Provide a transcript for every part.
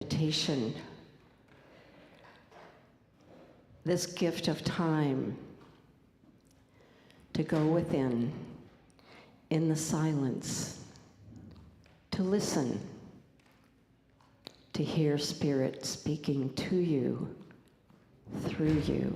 meditation, this gift of time to go within in the silence, to listen, to hear Spirit speaking to you, through you.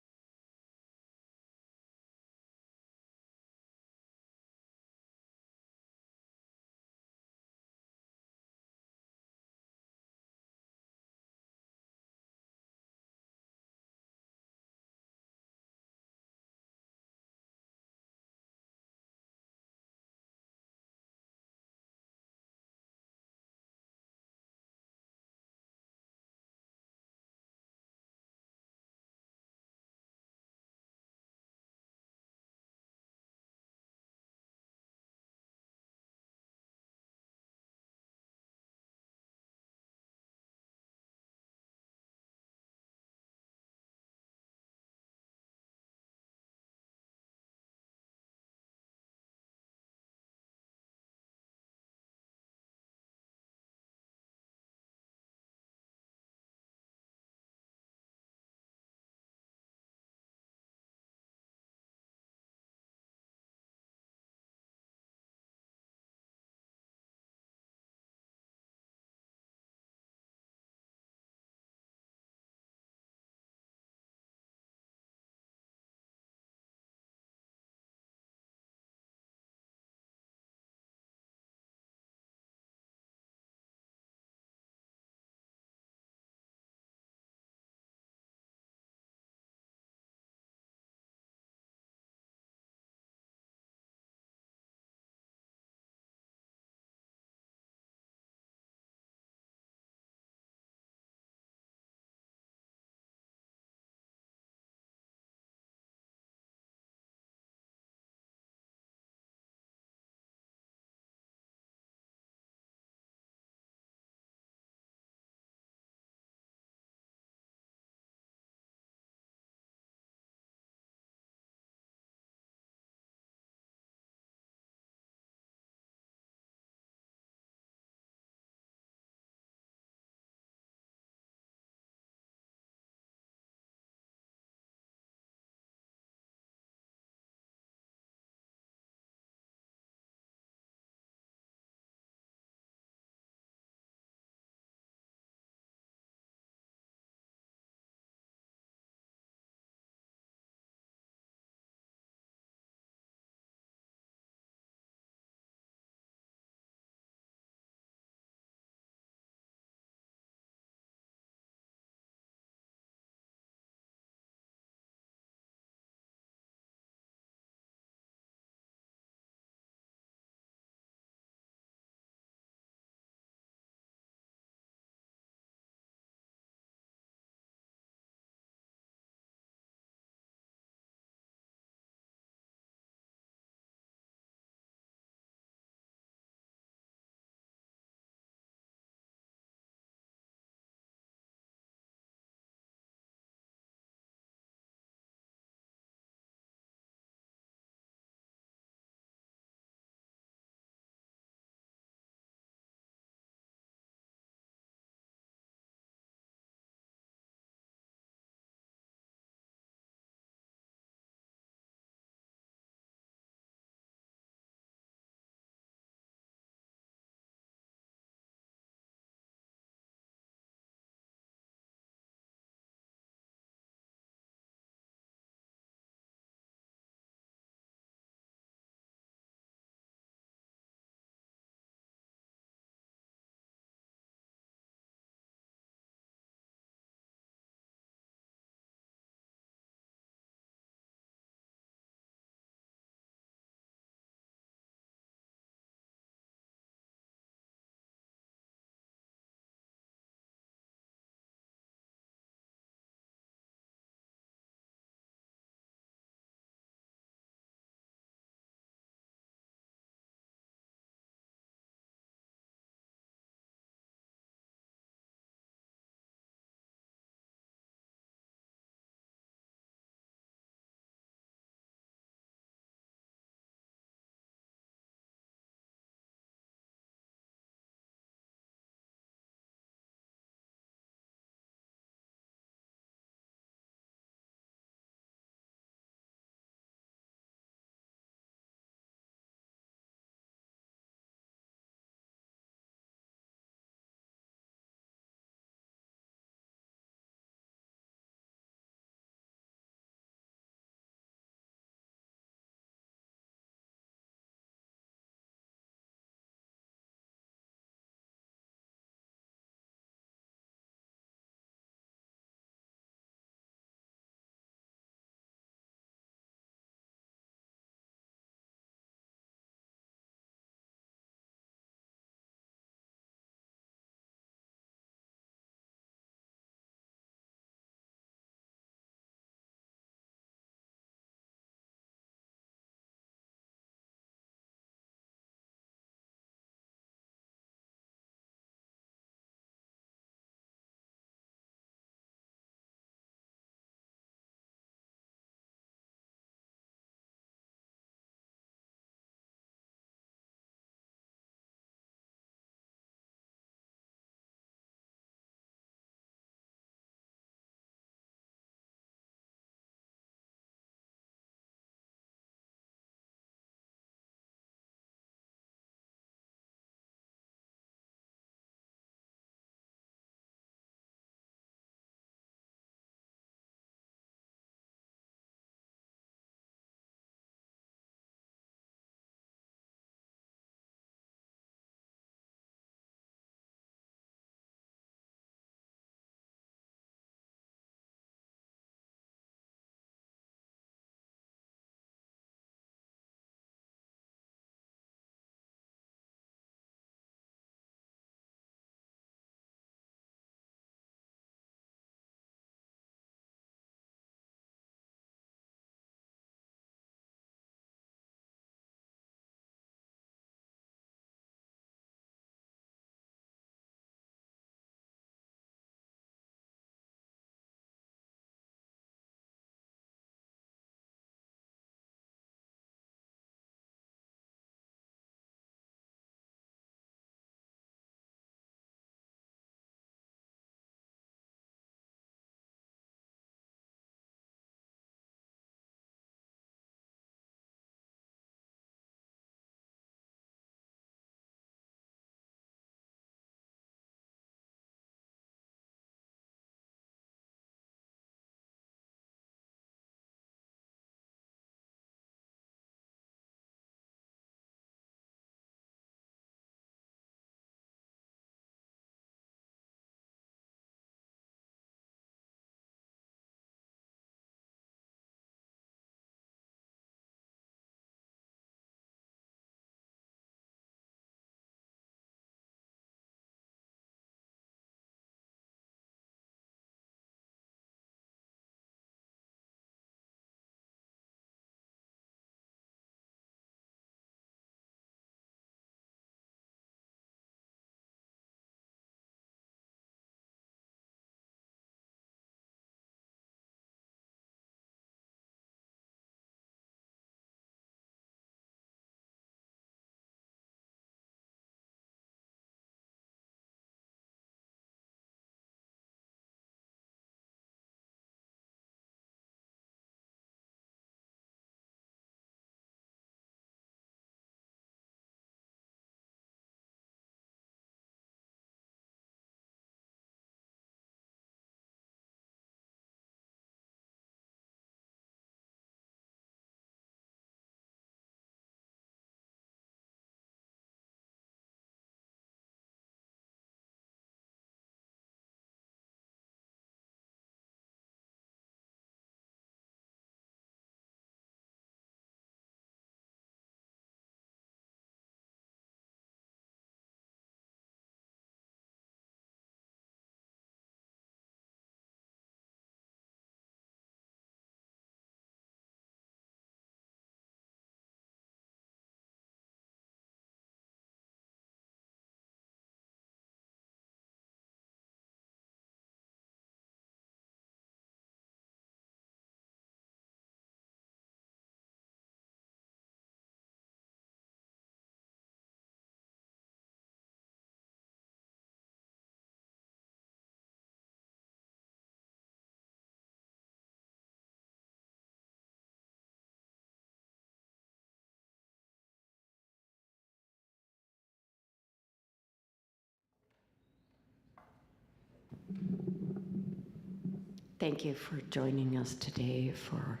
Thank you for joining us today for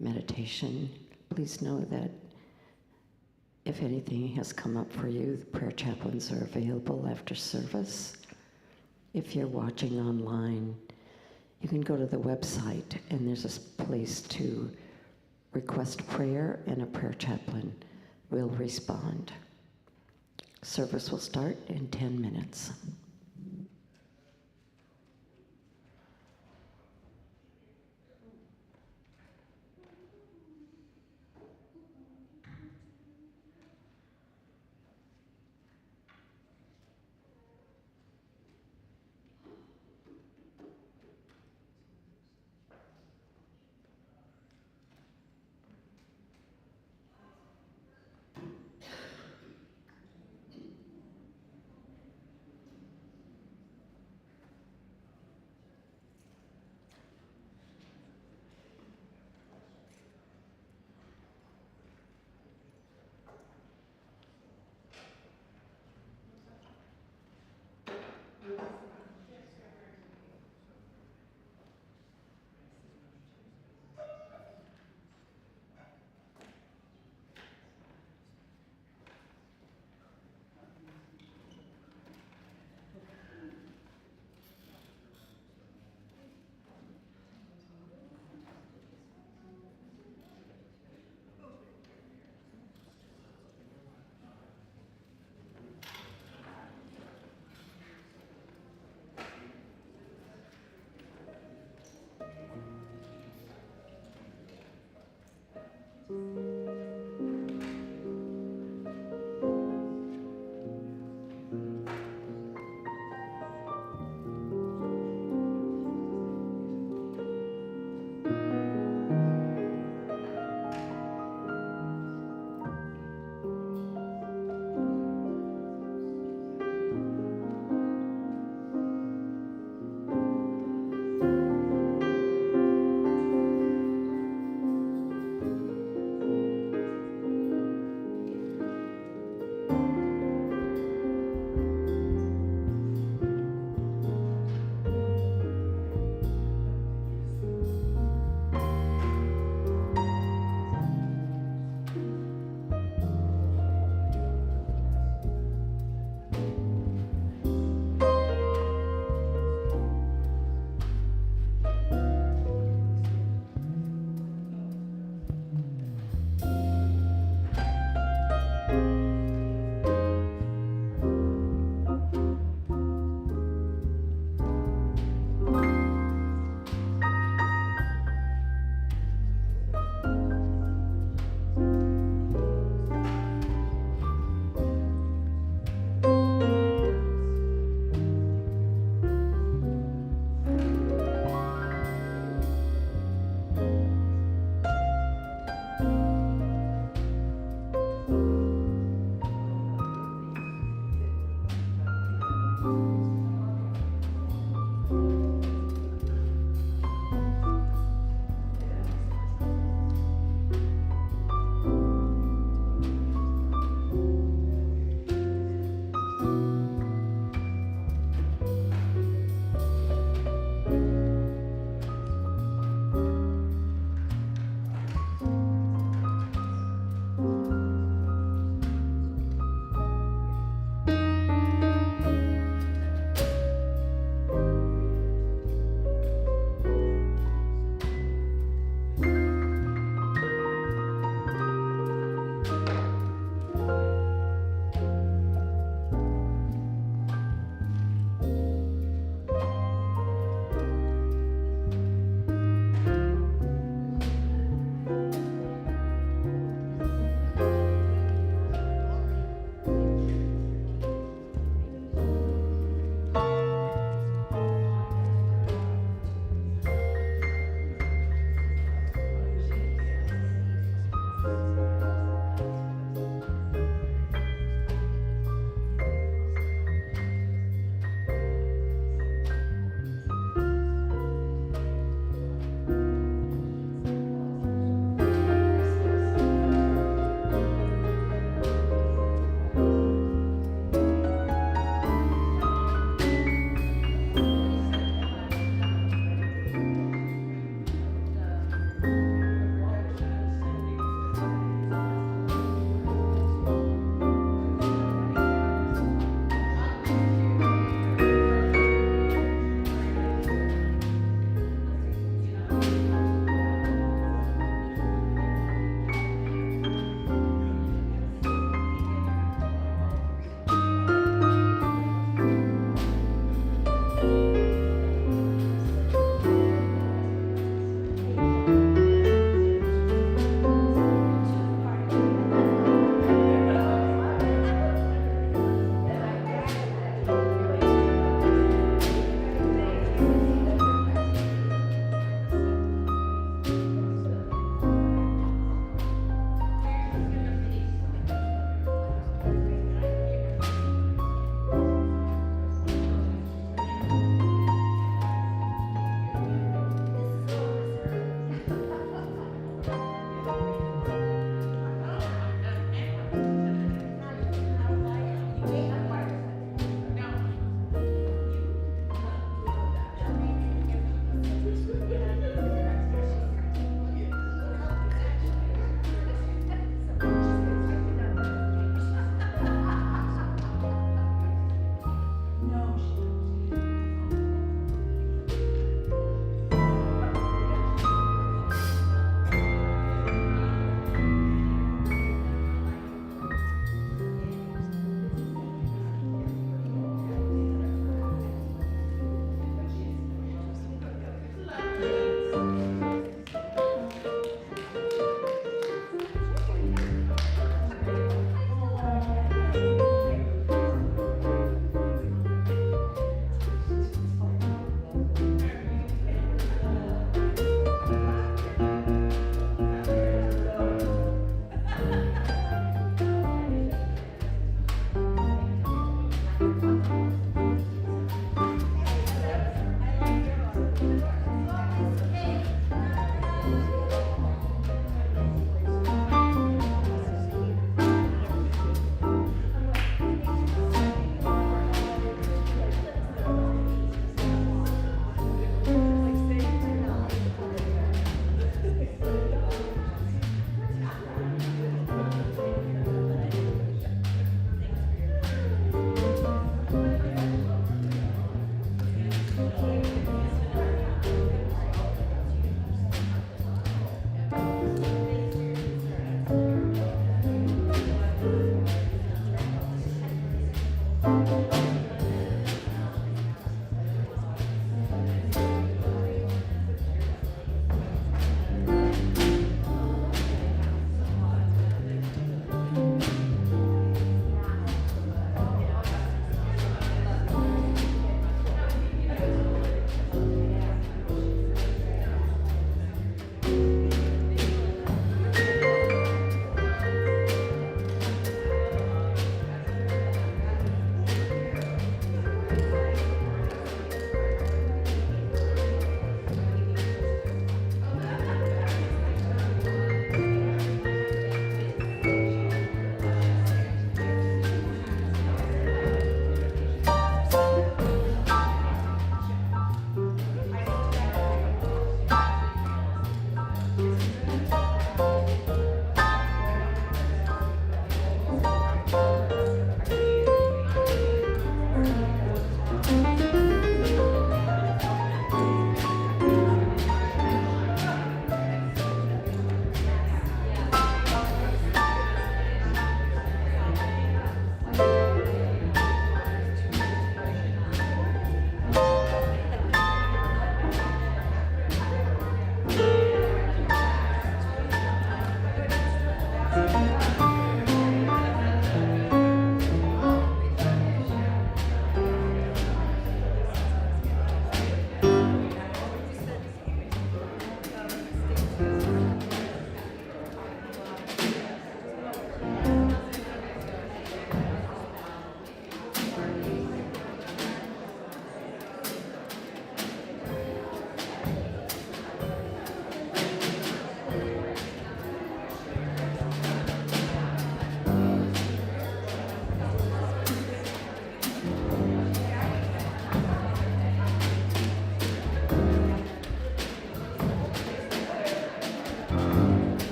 meditation. Please know that if anything has come up for you, the prayer chaplains are available after service. If you're watching online, you can go to the website and there's a place to request prayer and a prayer chaplain will respond. Service will start in 10 minutes.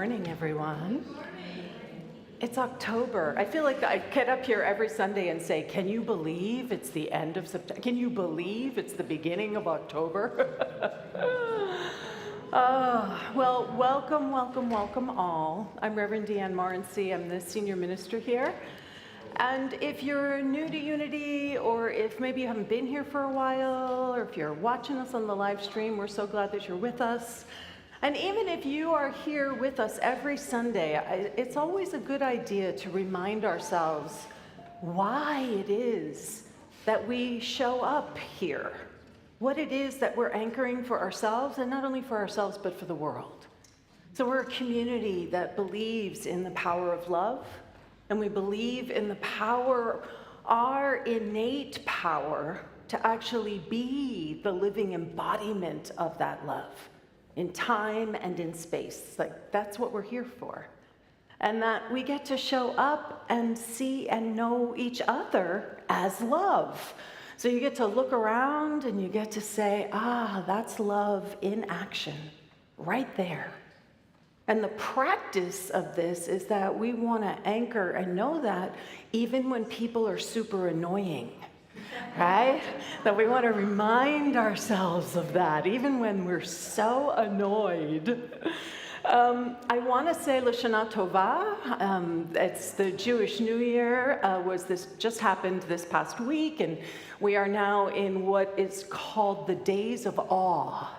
morning, everyone. It's October. I feel like I get up here every Sunday and say, can you believe it's the end of September? Can you believe it's the beginning of October? Well, welcome, welcome, welcome all. I'm Reverend Deanne Morency. I'm the senior minister here. And if you're new to Unity, or if maybe you haven't been here for a while, or if you're watching us on the live stream, we're so glad that you're with us. And even if you are here with us every Sunday, it's always a good idea to remind ourselves why it is that we show up here, what it is that we're anchoring for ourselves, and not only for ourselves, but for the world. So we're a community that believes in the power of love, and we believe in the power, our innate power, to actually be the living embodiment of that love in time and in space. Like, that's what we're here for. And that we get to show up and see and know each other as love. So you get to look around and you get to say, that's love in action, right there. And the practice of this is that we want to anchor and know that even when people are super annoying, right? That we want to remind ourselves of that, even when we're so annoyed. I want to say Lashana Tova. It's the Jewish New Year. Just happened this past week, and we are now in what is called the Days of Awe.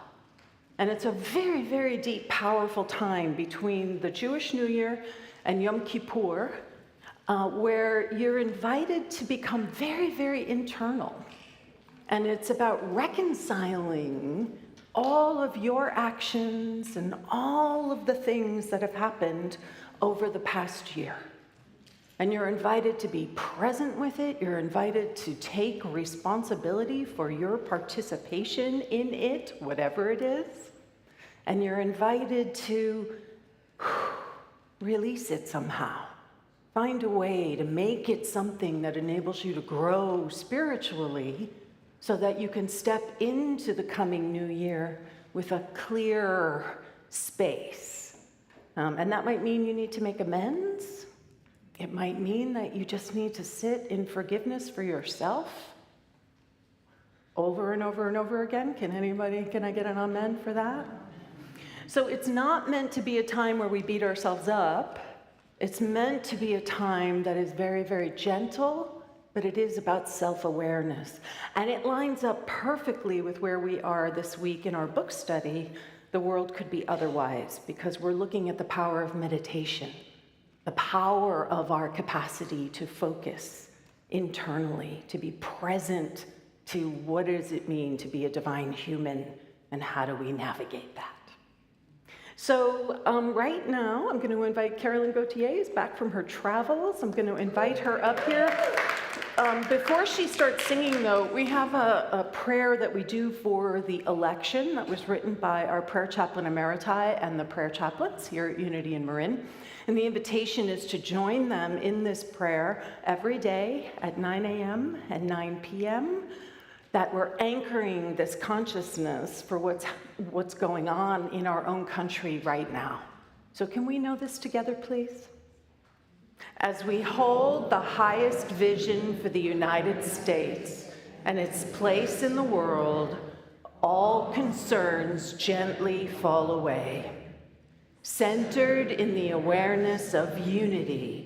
And it's a very, very deep, powerful time between the Jewish New Year and Yom Kippur, where you're invited to become very, very internal. And it's about reconciling all of your actions and all of the things that have happened over the past year. And you're invited to be present with it. You're invited to take responsibility for your participation in it, whatever it is. And you're invited to release it somehow. Find a way to make it something that enables you to grow spiritually so that you can step into the coming new year with a clear space. And that might mean you need to make amends. It might mean that you just need to sit in forgiveness for yourself over and over and over again. Can I get an amen for that? So it's not meant to be a time where we beat ourselves up. It's meant to be a time that is very, very gentle, but it is about self-awareness. And it lines up perfectly with where we are this week in our book study, The World Could Be Otherwise, because we're looking at the power of meditation, the power of our capacity to focus internally, to be present to what does it mean to be a divine human, and how do we navigate that. So right now, I'm going to invite Carolyn Gauthier, is back from her travels. I'm going to invite her up here. Before she starts singing, though, we have a prayer that we do for the election that was written by our prayer chaplain emeriti and the prayer chaplains here at Unity in Marin. And the invitation is to join them in this prayer every day at 9 a.m. and 9 p.m., that we're anchoring this consciousness for what's going on in our own country right now. So can we know this together, please? As we hold the highest vision for the United States and its place in the world, all concerns gently fall away. Centered in the awareness of unity,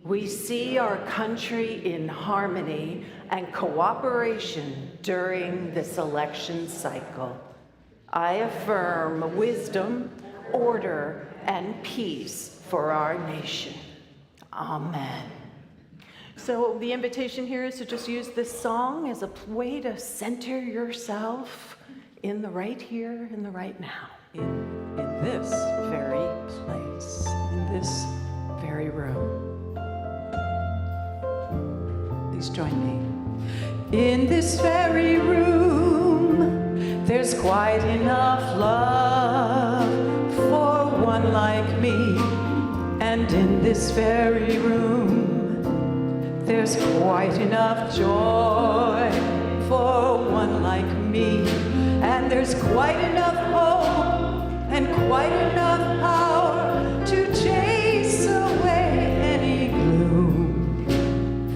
we see our country in harmony and cooperation during this election cycle. I affirm wisdom, order, and peace for our nation. Amen. So the invitation here is to just use this song as a way to center yourself in the right here, in the right now. In this very place, in this very room. Please join me. In this very room, there's quite enough love for one like me. And in this very room, there's quite enough joy for one like me. And there's quite enough hope and quite enough power to chase away any gloom.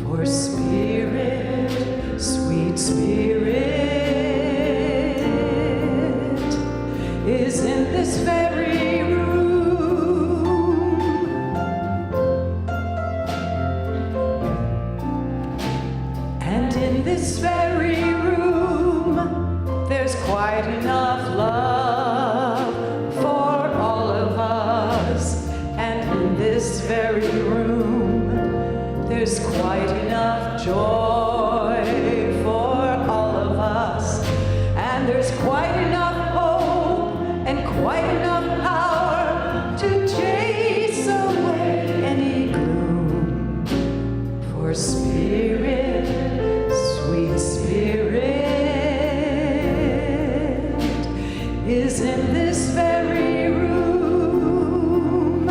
For Spirit, sweet Spirit, is in this very room. And in this very room, there's quite enough love for all of us. And in this very room, there's quite enough joy for all of us. And there's quite enough hope and quite enough power to chase away any gloom. For Spirit, sweet Spirit, is in this very room.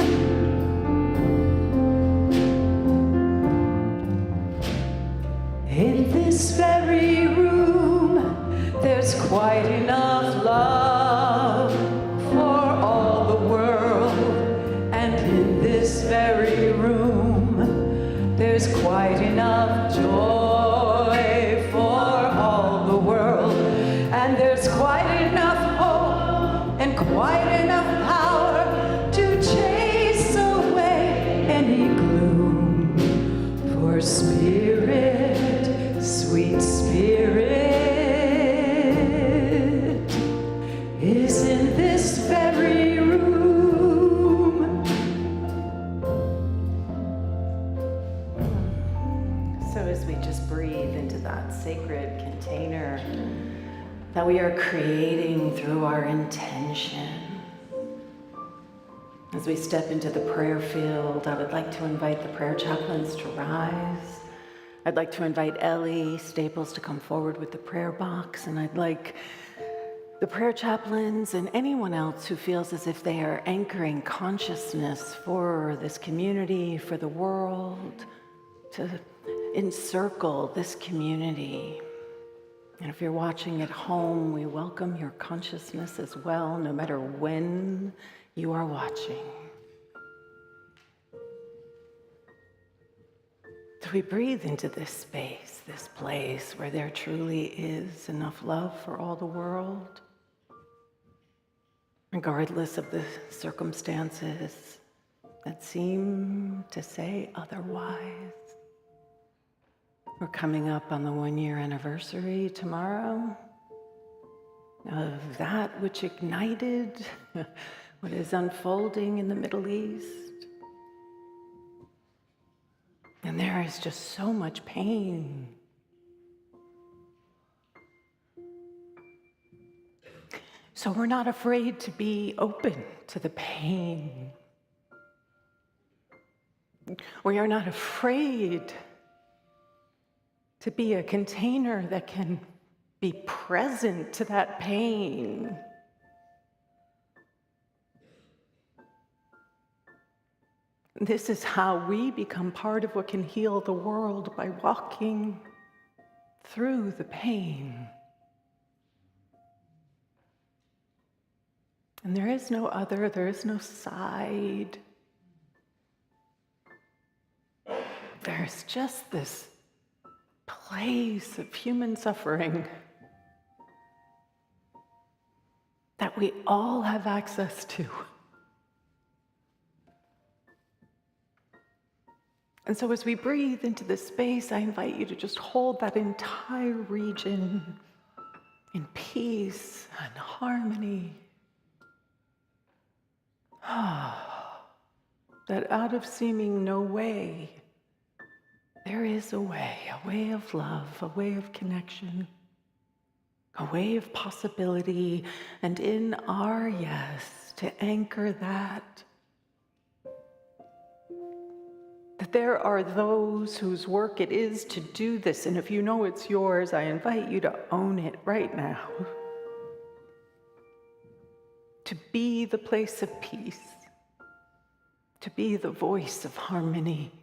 In this very room, there's quite enough love for all the world. And in this very room, there's quite enough joy for all the world. And there's quite enough hope and quite enough power to chase away any gloom. For Spirit, sweet Spirit, is in this very room. So as we just breathe into that sacred container that we are creating through our intention, as we step into the prayer field, I would like to invite the prayer chaplains to rise. I'd like to invite Ellie Staples to come forward with the prayer box, and I'd like the prayer chaplains and anyone else who feels as if they are anchoring consciousness for this community, for the world, to encircle this community. And if you're watching at home, we welcome your consciousness as well, no matter when you are watching. So we breathe into this space, this place where there truly is enough love for all the world, regardless of the circumstances that seem to say otherwise. We're coming up on the 1-year anniversary tomorrow of that which ignited what is unfolding in the Middle East. And there is just so much pain. So we're not afraid to be open to the pain. We are not afraid to be a container that can be present to that pain. This is how we become part of what can heal the world, by walking through the pain. And there is no other, there is no side. There's just this place of human suffering that we all have access to. And so as we breathe into this space, I invite you to just hold that entire region in peace and harmony. That out of seeming no way, there is a way of love, a way of connection, a way of possibility, and in our yes, to anchor that there are those whose work it is to do this, and if you know it's yours, I invite you to own it right now. To be the place of peace, to be the voice of harmony,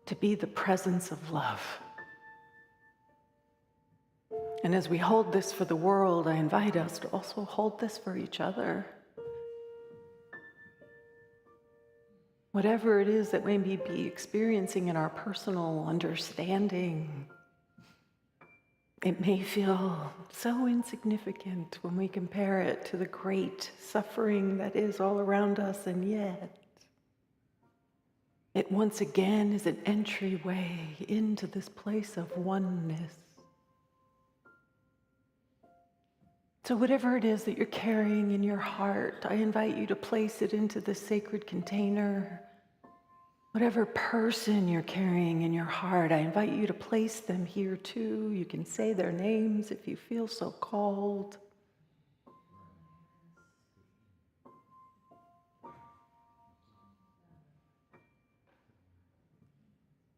to be the presence of love. And as we hold this for the world, I invite us to also hold this for each other. whatever it is that we may be experiencing in our personal understanding. It may feel so insignificant when we compare it to the great suffering that is all around us, and yet it once again is an entryway into this place of oneness. So whatever it is that you're carrying in your heart, I invite you to place it into the sacred container. Whatever person you're carrying in your heart, I invite you to place them here too. You can say their names if you feel so called.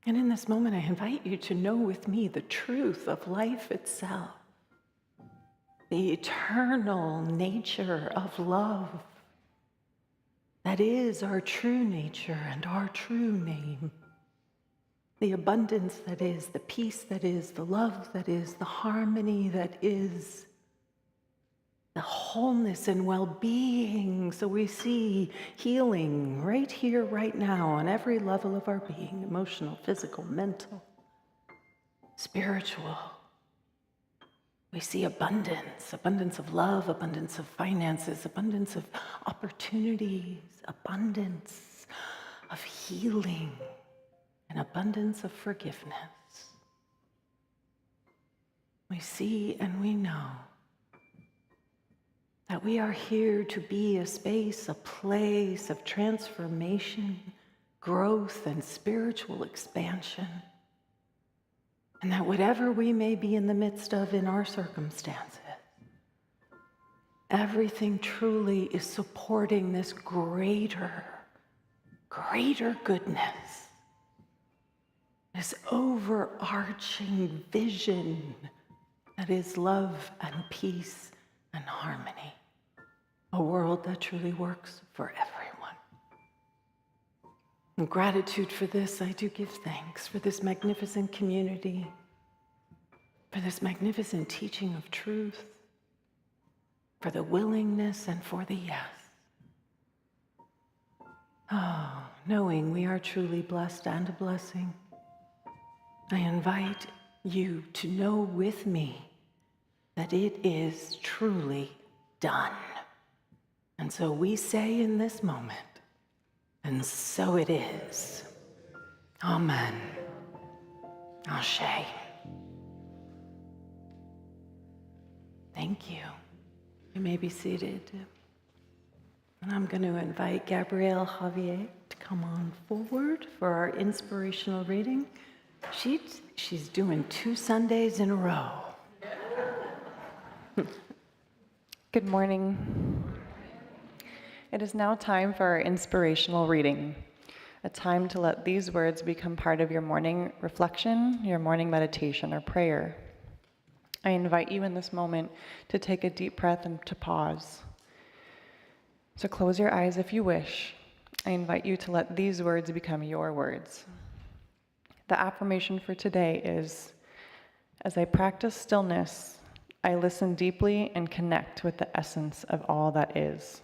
And in this moment, I invite you to know with me the truth of life itself, the eternal nature of love. That is our true nature and our true name. The abundance that is, the peace that is, the love that is, the harmony that is, the wholeness and well-being. So we see healing right here, right now, on every level of our being, emotional, physical, mental, spiritual. We see abundance of love, abundance of finances, abundance of opportunities, abundance of healing, and abundance of forgiveness. We see and we know that we are here to be a space, a place of transformation, growth, and spiritual expansion. And that whatever we may be in the midst of in our circumstances, everything truly is supporting this greater goodness, this overarching vision that is love and peace and harmony, a world that truly works for everyone. In gratitude for this, I do give thanks for this magnificent community, for this magnificent teaching of truth, for the willingness and for the yes. Oh, knowing we are truly blessed and a blessing, I invite you to know with me that it is truly done. And so we say in this moment, and so it is. Amen. Ashe. Thank you. You may be seated. And I'm going to invite Gabrielle Javier to come on forward for our inspirational reading. She's doing 2 Sundays in a row. Good morning. It is now time for our inspirational reading, a time to let these words become part of your morning reflection, your morning meditation, or prayer. I invite you in this moment to take a deep breath and to pause. So close your eyes if you wish. I invite you to let these words become your words. The affirmation for today is, as I practice stillness, I listen deeply and connect with the essence of all that is.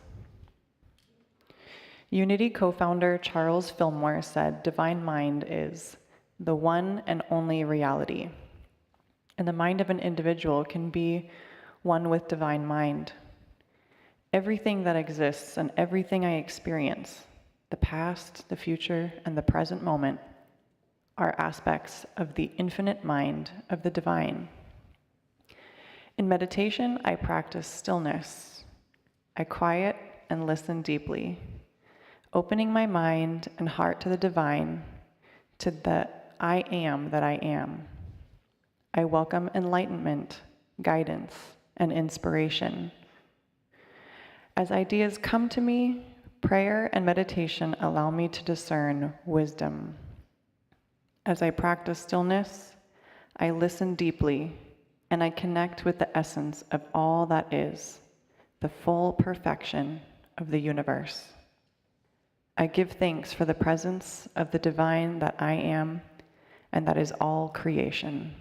Unity co-founder Charles Fillmore said, "Divine mind is the one and only reality." And the mind of an individual can be one with divine mind. Everything that exists and everything I experience, the past, the future, and the present moment, are aspects of the infinite mind of the divine. In meditation, I practice stillness. I quiet and listen deeply, opening my mind and heart to the divine, to the I am that I am. I welcome enlightenment, guidance, and inspiration. As ideas come to me, prayer and meditation allow me to discern wisdom. As I practice stillness, I listen deeply, and I connect with the essence of all that is, the full perfection of the universe. I give thanks for the presence of the divine that I am, and that is all creation.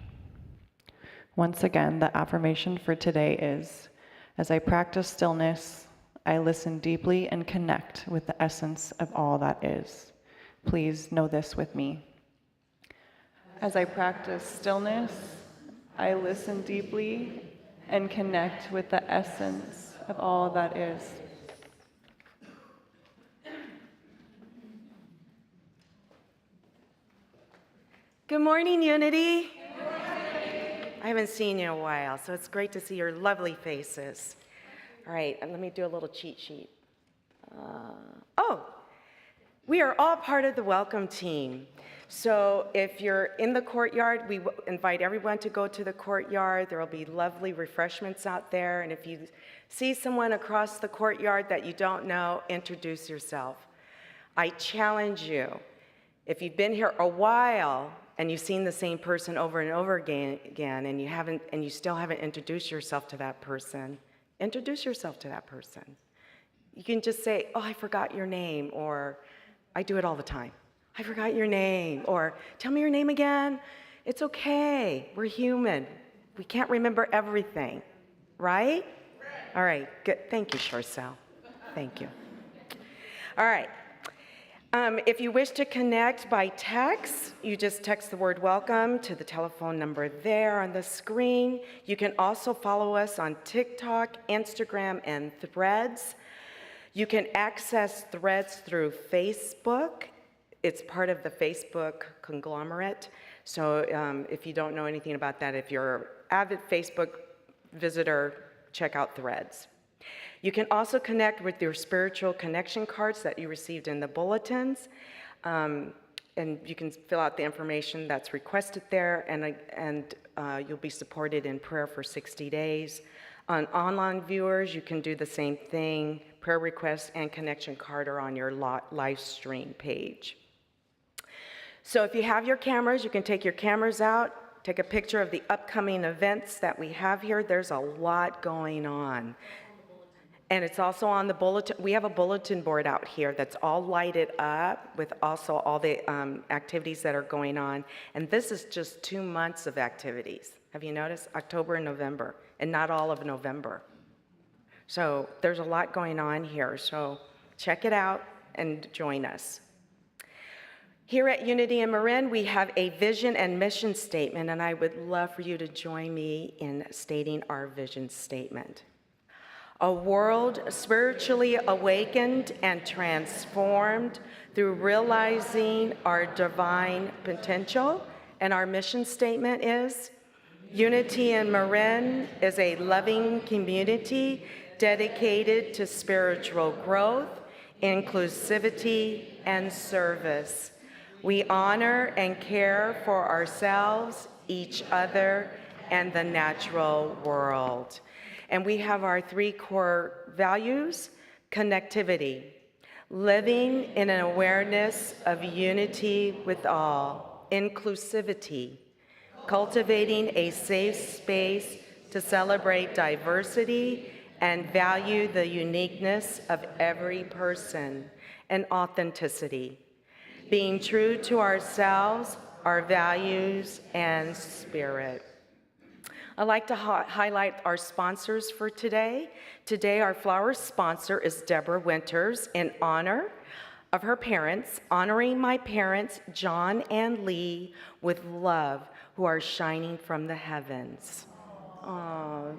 Once again, the affirmation for today is, as I practice stillness, I listen deeply and connect with the essence of all that is, Please know this with me. As I practice stillness, I listen deeply and connect with the essence of all that is. Good morning, Unity. I haven't seen you in a while, so it's great to see your lovely faces. All right, and let me do a little cheat sheet. We are all part of the welcome team. So if you're in the courtyard, we invite everyone to go to the courtyard. There will be lovely refreshments out there. And if you see someone across the courtyard that you don't know, introduce yourself. I challenge you, if you've been here a while and you've seen the same person over and over again and you still haven't introduced yourself to that person, introduce yourself to that person. You can just say, oh, I forgot your name, or I do it all the time. I forgot your name, or tell me your name again. It's okay, we're human. We can't remember everything, right? All right, good, thank you, Charcel. Thank you. All right, if you wish to connect by text, you just text the word welcome to the telephone number there on the screen. You can also follow us on TikTok, Instagram, and Threads. You can access Threads through Facebook. It's part of the Facebook conglomerate. So if you don't know anything about that, if you're an avid Facebook visitor, check out Threads. You can also connect with your spiritual connection cards that you received in the bulletins. And you can fill out the information that's requested there, and you'll be supported in prayer for 60 days. On online viewers, you can do the same thing. Prayer requests and connection card are on your live stream page. So if you have your cameras, you can take your cameras out, take a picture of the upcoming events that we have here. There's a lot going on. And it's also on the bulletin. We have a bulletin board out here that's all lighted up with also all the activities that are going on. And this is just 2 months of activities. Have you noticed? October and November, and not all of November. So there's a lot going on here. So check it out and join us. Here at Unity in Marin, we have a vision and mission statement, and I would love for you to join me in stating our vision statement. A world spiritually awakened and transformed through realizing our divine potential. And our mission statement is, Unity in Marin is a loving community dedicated to spiritual growth, inclusivity, and service. We honor and care for ourselves, each other, and the natural world. And we have our 3 core values: connectivity, living in an awareness of unity with all; inclusivity, cultivating a safe space to celebrate diversity and value the uniqueness of every person; and authenticity, being true to ourselves, our values, and spirit. I'd like to highlight our sponsors for today. Today, our flower sponsor is Deborah Winters, in honor of her parents, honoring my parents, John and Lee, with love, who are shining from the heavens. Oh,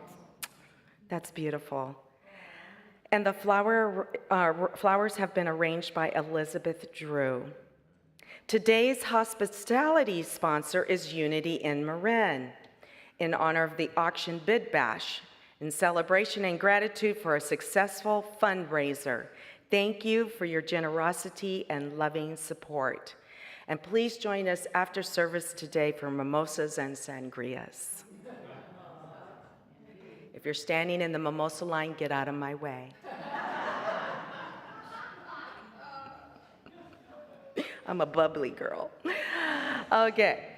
that's beautiful. And the flowers have been arranged by Elizabeth Drew. Today's hospitality sponsor is Unity in Marin, in honor of the auction bid bash, in celebration and gratitude for a successful fundraiser. Thank you for your generosity and loving support. And please join us after service today for mimosas and sangrias. If you're standing in the mimosa line, get out of my way. I'm a bubbly girl. Okay.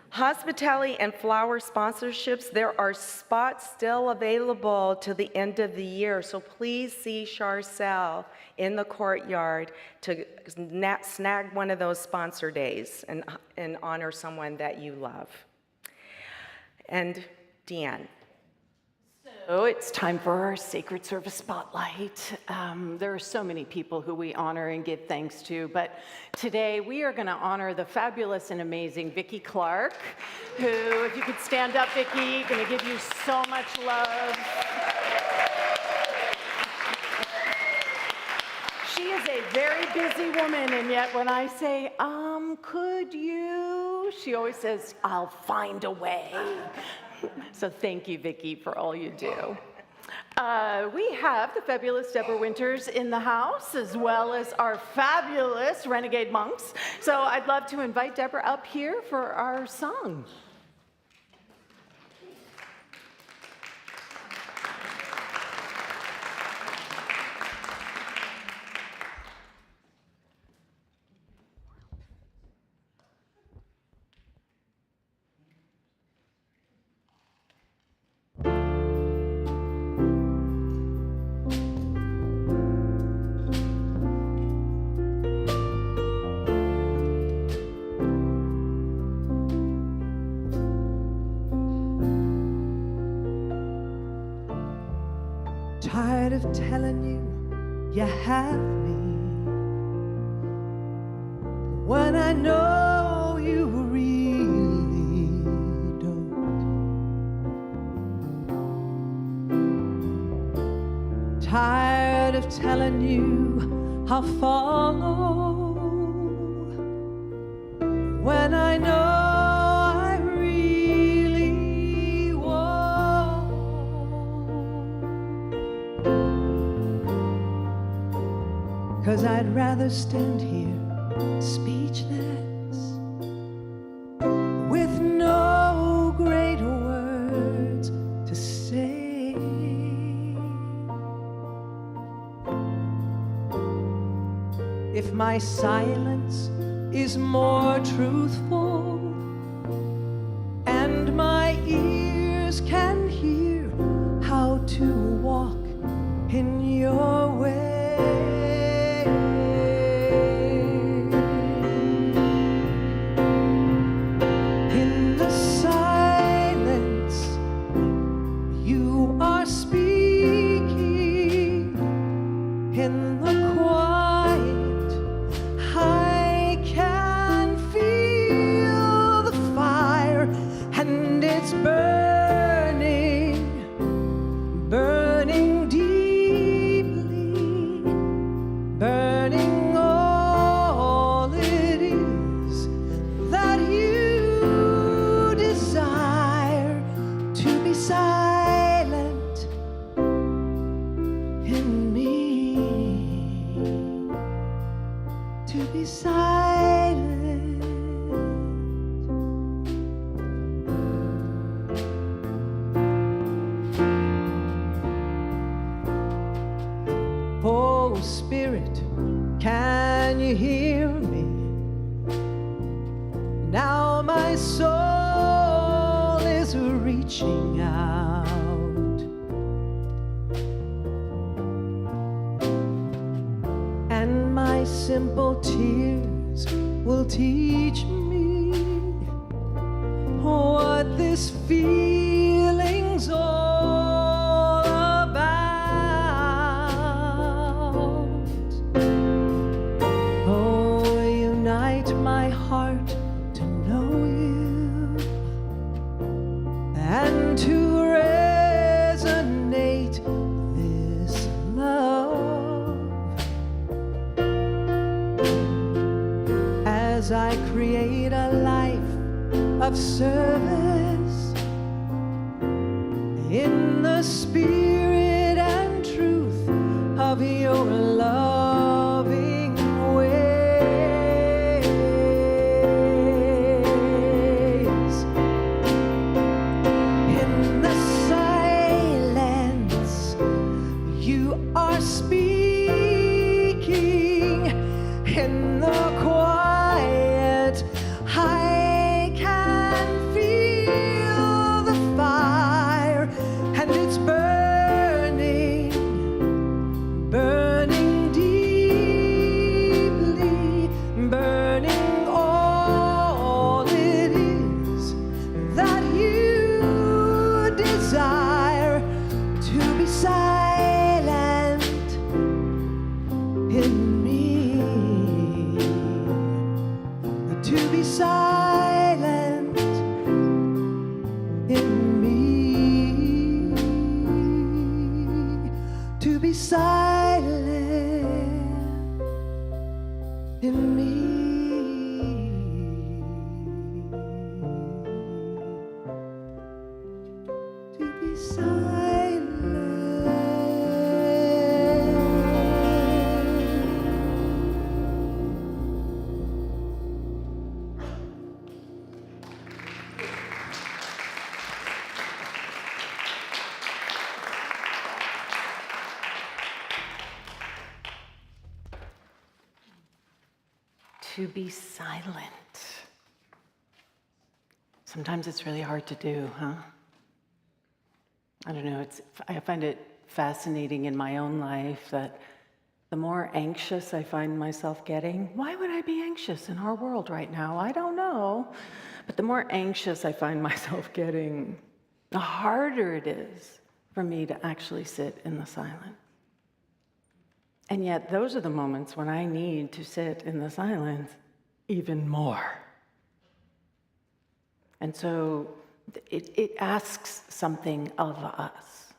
Hospitality and flower sponsorships, there are spots still available to the end of the year, so please see Charcel in the courtyard to snag one of those sponsor days and honor someone that you love. And Deanne. Oh, it's time for our Sacred Service Spotlight. There are so many people who we honor and give thanks to, but today we are going to honor the fabulous and amazing Vicki Clark, who, if you could stand up, Vicki, going to give you so much love. She is a very busy woman, and yet when I say, could you? She always says, I'll find a way. So thank you, Vicki, for all you do. We have the fabulous Deborah Winters in the house, as well as our fabulous Renegade Monks. So I'd love to invite Deborah up here for our song. Tired of telling you you have me when I know you really don't. Tired of telling you I'll follow when I know 'cause I'd rather stand here speechless with no great words to say. If my silence is more truthful and my ears can hear how to walk in your way, Spirit, can you hear me? Now my soul is reaching out, and my simple tears will teach me what this feeling's all about. My heart to know you and to resonate this love as I create a life of service in the spirit and truth of your loving way. In the quiet, I can feel the fire, and it's burning, burning deep. to be silent in me, to be silent in me, to be silent. To be silent. Sometimes it's really hard to do, huh? I don't know, I find it fascinating in my own life that the more anxious I find myself getting, why would I be anxious in our world right now? I don't know. But the more anxious I find myself getting, the harder it is for me to actually sit in the silence. And yet, those are the moments when I need to sit in the silence even more. And so it asks something of us.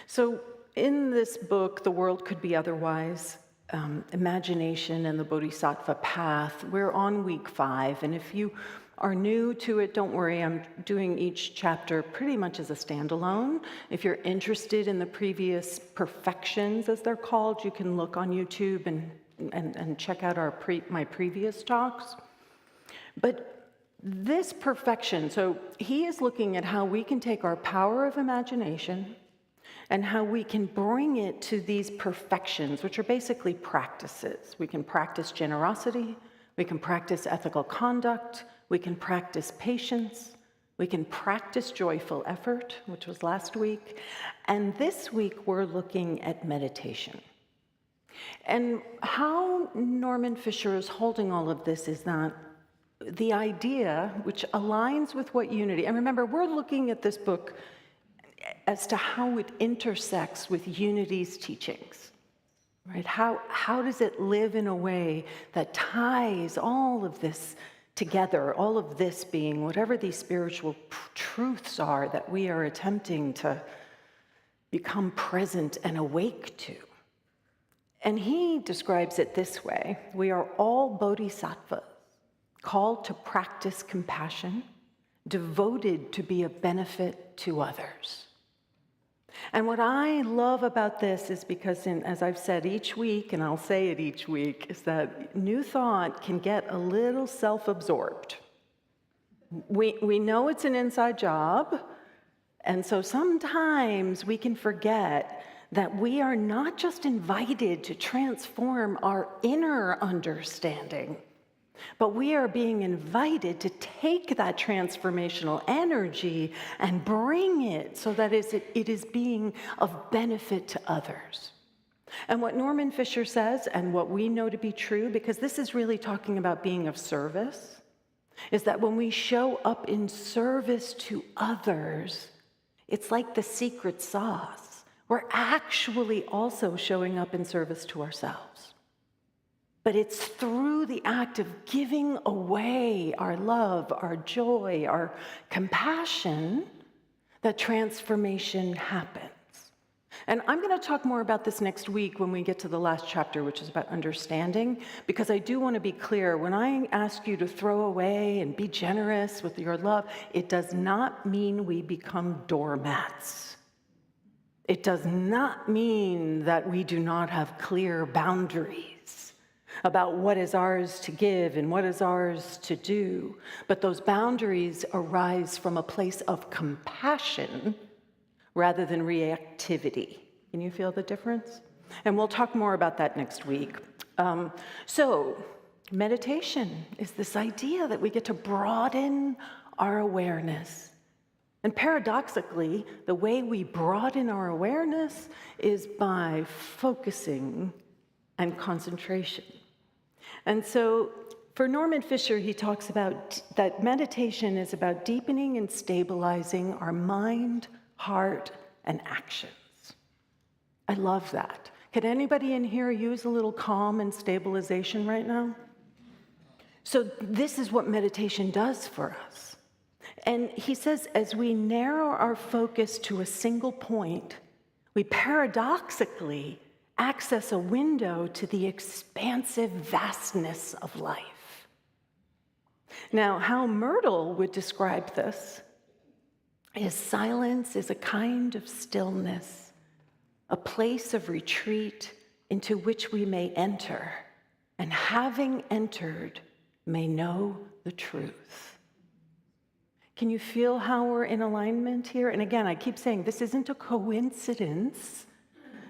So in this book, The World Could Be Otherwise, Imagination and the Bodhisattva Path, we're on week 5. And if you are new to it, don't worry, I'm doing each chapter pretty much as a standalone. If you're interested in the previous perfections, as they're called, you can look on YouTube and check out my previous talks. But this perfection, so he is looking at how we can take our power of imagination and how we can bring it to these perfections, which are basically practices. We can practice generosity, we can practice ethical conduct, we can practice patience, we can practice joyful effort, which was last week, and this week we're looking at meditation. And how Norman Fisher is holding all of this is that the idea, which aligns with what unity, and remember, we're looking at this book as to how it intersects with unity's teachings, right? How does it live in a way that ties all of this together, all of this being whatever these spiritual truths are that we are attempting to become present and awake to. And he describes it this way: we are all bodhisattvas, called to practice compassion, devoted to be of benefit to others. And what I love about this is because, as I've said each week, and I'll say it each week, is that New Thought can get a little self-absorbed. We know it's an inside job, and so sometimes we can forget that we are not just invited to transform our inner understanding, but we are being invited to take that transformational energy and bring it so that it is being of benefit to others. And what Norman Fisher says, and what we know to be true, because this is really talking about being of service, is that when we show up in service to others, it's like the secret sauce. We're actually also showing up in service to ourselves. But it's through the act of giving away our love, our joy, our compassion that transformation happens. And I'm going to talk more about this next week when we get to the last chapter, which is about understanding, because I do want to be clear. When I ask you to throw away and be generous with your love, it does not mean we become doormats. It does not mean that we do not have clear boundaries about what is ours to give and what is ours to do. But those boundaries arise from a place of compassion rather than reactivity. Can you feel the difference? And we'll talk more about that next week. So meditation is this idea that we get to broaden our awareness. And paradoxically, the way we broaden our awareness is by focusing and concentration. And so for Norman Fisher, he talks about that meditation is about deepening and stabilizing our mind, heart, and actions. I love that. Could anybody in here use a little calm and stabilization right now? So this is what meditation does for us. And he says, as we narrow our focus to a single point, we paradoxically access a window to the expansive vastness of life. Now, how Myrtle would describe this is silence is a kind of stillness, a place of retreat into which we may enter, and having entered, may know the truth. Can you feel how we're in alignment here? And again, I keep saying this isn't a coincidence.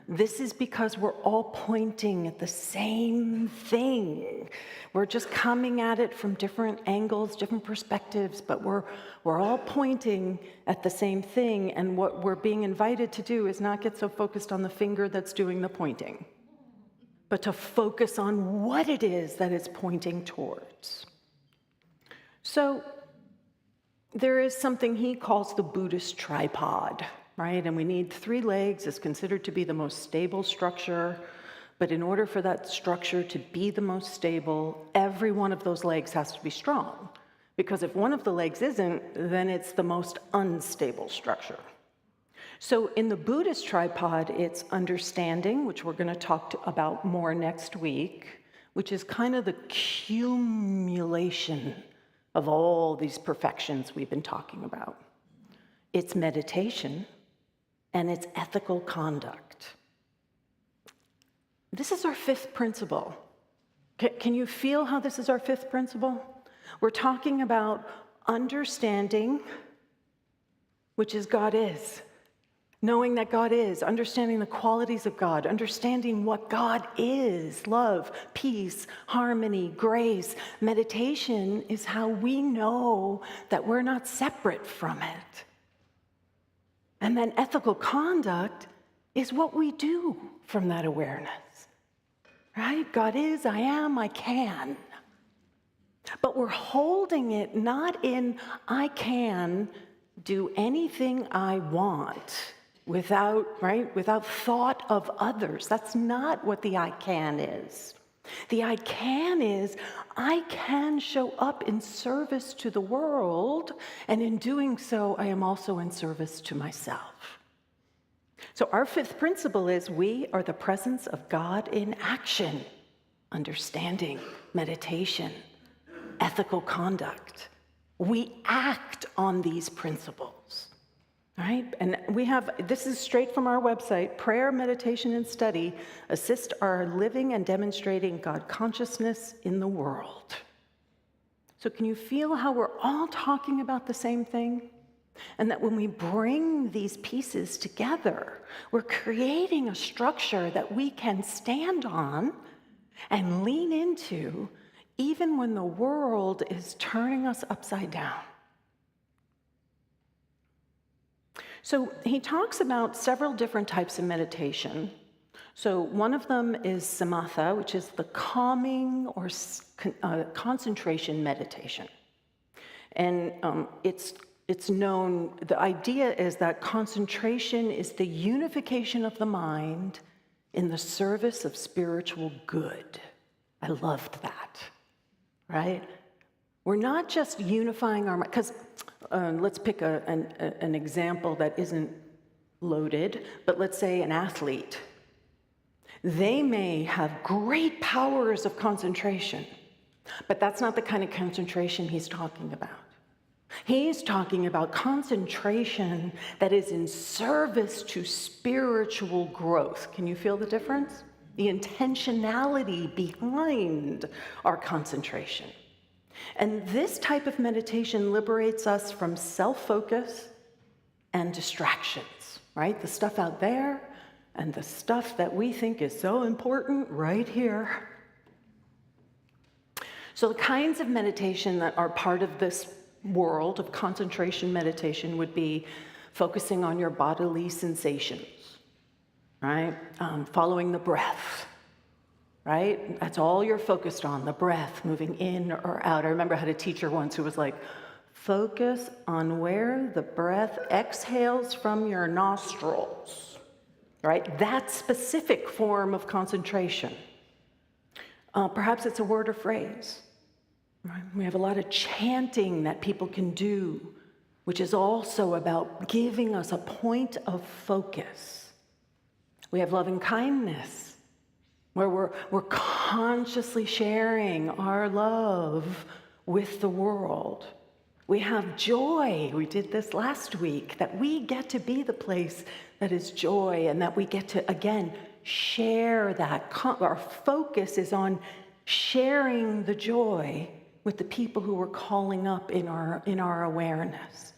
This is because we're all pointing at the same thing. We're just coming at it from different angles, different perspectives, but we're all pointing at the same thing. And what we're being invited to do is not get so focused on the finger that's doing the pointing, but to focus on what it is that it's pointing towards. So there is something he calls the Buddhist tripod, right? And we need 3 legs. It's considered to be the most stable structure. But in order for that structure to be the most stable, every one of those legs has to be strong. Because if one of the legs isn't, then it's the most unstable structure. So in the Buddhist tripod, it's understanding, which we're going to talk about more next week, which is kind of the accumulation of all these perfections we've been talking about. It's meditation, and it's ethical conduct. This is our 5th principle. Can you feel how this is our 5th principle? We're talking about understanding, which is God is. Knowing that God is, understanding the qualities of God, understanding what God is, love, peace, harmony, grace. Meditation is how we know that we're not separate from it. And then ethical conduct is what we do from that awareness, right? God is, I am, I can. But we're holding it not in, I can do anything I want without thought of others. That's not what the I can is. The I can is, I can show up in service to the world, and in doing so, I am also in service to myself. So our 5th principle is we are the presence of God in action, understanding, meditation, ethical conduct. We act on these principles. All right, and this is straight from our website, prayer, meditation, and study assist our living and demonstrating God consciousness in the world. So can you feel how we're all talking about the same thing? And that when we bring these pieces together, we're creating a structure that we can stand on and lean into even when the world is turning us upside down. So he talks about several different types of meditation. So one of them is samatha, which is the calming or concentration meditation. And it's known, the idea is that concentration is the unification of the mind in the service of spiritual good. I loved that, right? We're not just unifying our mind, because let's pick an example that isn't loaded, but let's say an athlete. They may have great powers of concentration, but that's not the kind of concentration he's talking about. He's talking about concentration that is in service to spiritual growth. Can you feel the difference? The intentionality behind our concentration. And this type of meditation liberates us from self-focus and distractions, right? The stuff out there and the stuff that we think is so important right here. So the kinds of meditation that are part of this world of concentration meditation would be focusing on your bodily sensations, right? Following the breath. Right? That's all you're focused on, the breath moving in or out. I remember I had a teacher once who was like, focus on where the breath exhales from your nostrils, right? That specific form of concentration. Perhaps it's a word or phrase. Right? We have a lot of chanting that people can do, which is also about giving us a point of focus. We have loving kindness, where we're consciously sharing our love with the world. We have joy. We did this last week, that we get to be the place that is joy, and that we get to, again, share that. Our focus is on sharing the joy with the people who we're calling up in our awareness.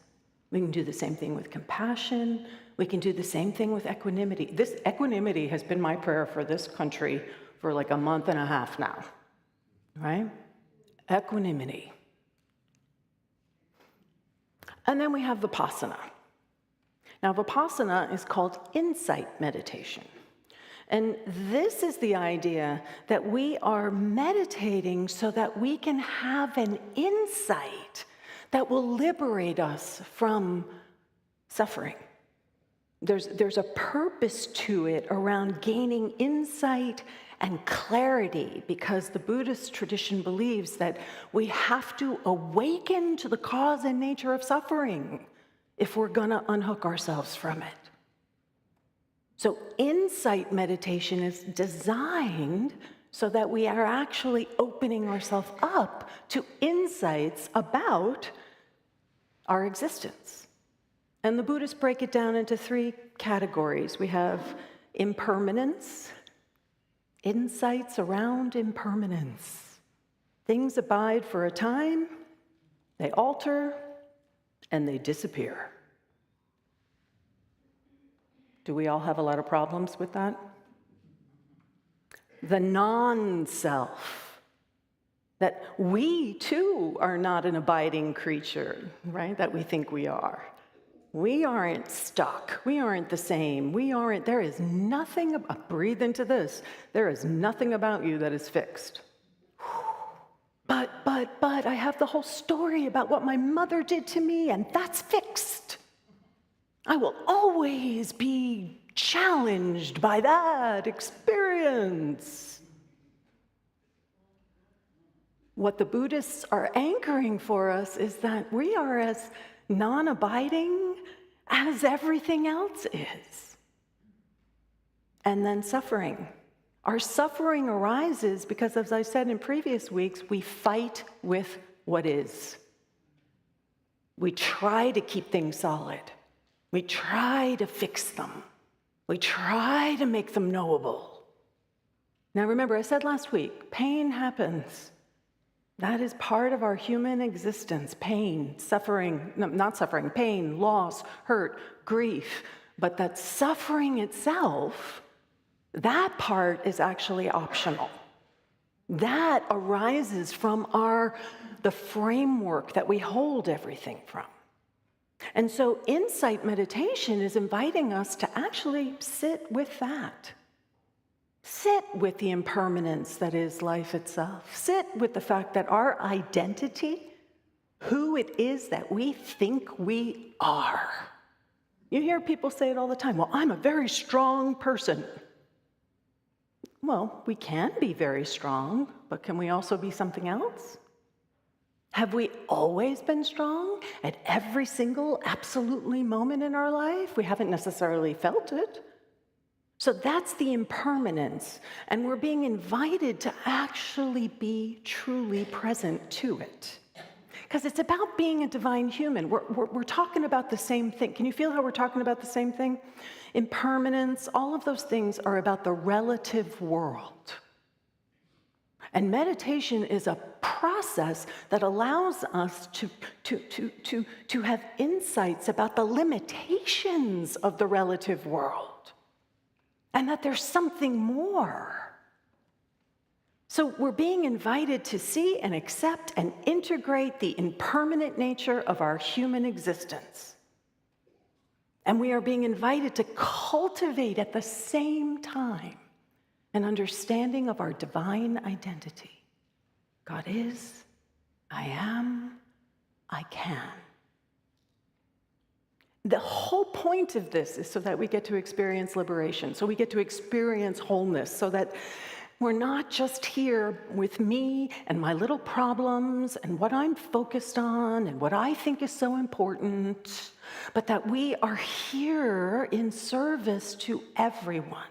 We can do the same thing with compassion. We can do the same thing with equanimity. This equanimity has been my prayer for this country for like a month and a half now, right? Equanimity. And then we have Vipassana. Now, Vipassana is called insight meditation. And this is the idea that we are meditating so that we can have an insight that will liberate us from suffering. There's a purpose to it around gaining insight and clarity, because the Buddhist tradition believes that we have to awaken to the cause and nature of suffering if we're going to unhook ourselves from it. So insight meditation is designed so that we are actually opening ourselves up to insights about our existence. And the Buddhists break it down into 3 categories. We have impermanence, insights around impermanence. Things abide for a time, they alter, and they disappear. Do we all have a lot of problems with that? The non-self, that we too are not an abiding creature, right? That we think we are. We aren't stuck. We aren't the same. There is nothing, breathe into this, there is nothing about you that is fixed. But, I have the whole story about what my mother did to me, and that's fixed. I will always be challenged by that experience. What the Buddhists are anchoring for us is that we are as non-abiding as everything else is. And then suffering. Our suffering arises because, as I said in previous weeks, we fight with what is. We try to keep things solid. We try to fix them. We try to make them knowable. Now remember, I said last week, pain happens. That is part of our human existence. Pain, suffering, no, not suffering, pain, loss, hurt, grief. But that suffering itself, that part is actually optional. That arises from the framework that we hold everything from. And so insight meditation is inviting us to actually sit with that. Sit with the impermanence that is life itself. Sit with the fact that our identity, who it is that we think we are. You hear people say it all the time, well, I'm a very strong person. Well, we can be very strong, but can we also be something else? Have we always been strong at every single absolutely moment in our life? We haven't necessarily felt it. So that's the impermanence, and we're being invited to actually be truly present to it. Because it's about being a divine human. We're talking about the same thing. Can you feel how we're talking about the same thing? Impermanence, all of those things are about the relative world. And meditation is a process that allows us to have insights about the limitations of the relative world. And that there's something more. So we're being invited to see and accept and integrate the impermanent nature of our human existence. And we are being invited to cultivate at the same time an understanding of our divine identity. God is, I am, I can. The whole point of this is so that we get to experience liberation, so we get to experience wholeness, so that We're not just here with me and my little problems and what I'm focused on and what I think is so important, but that we are here in service to everyone.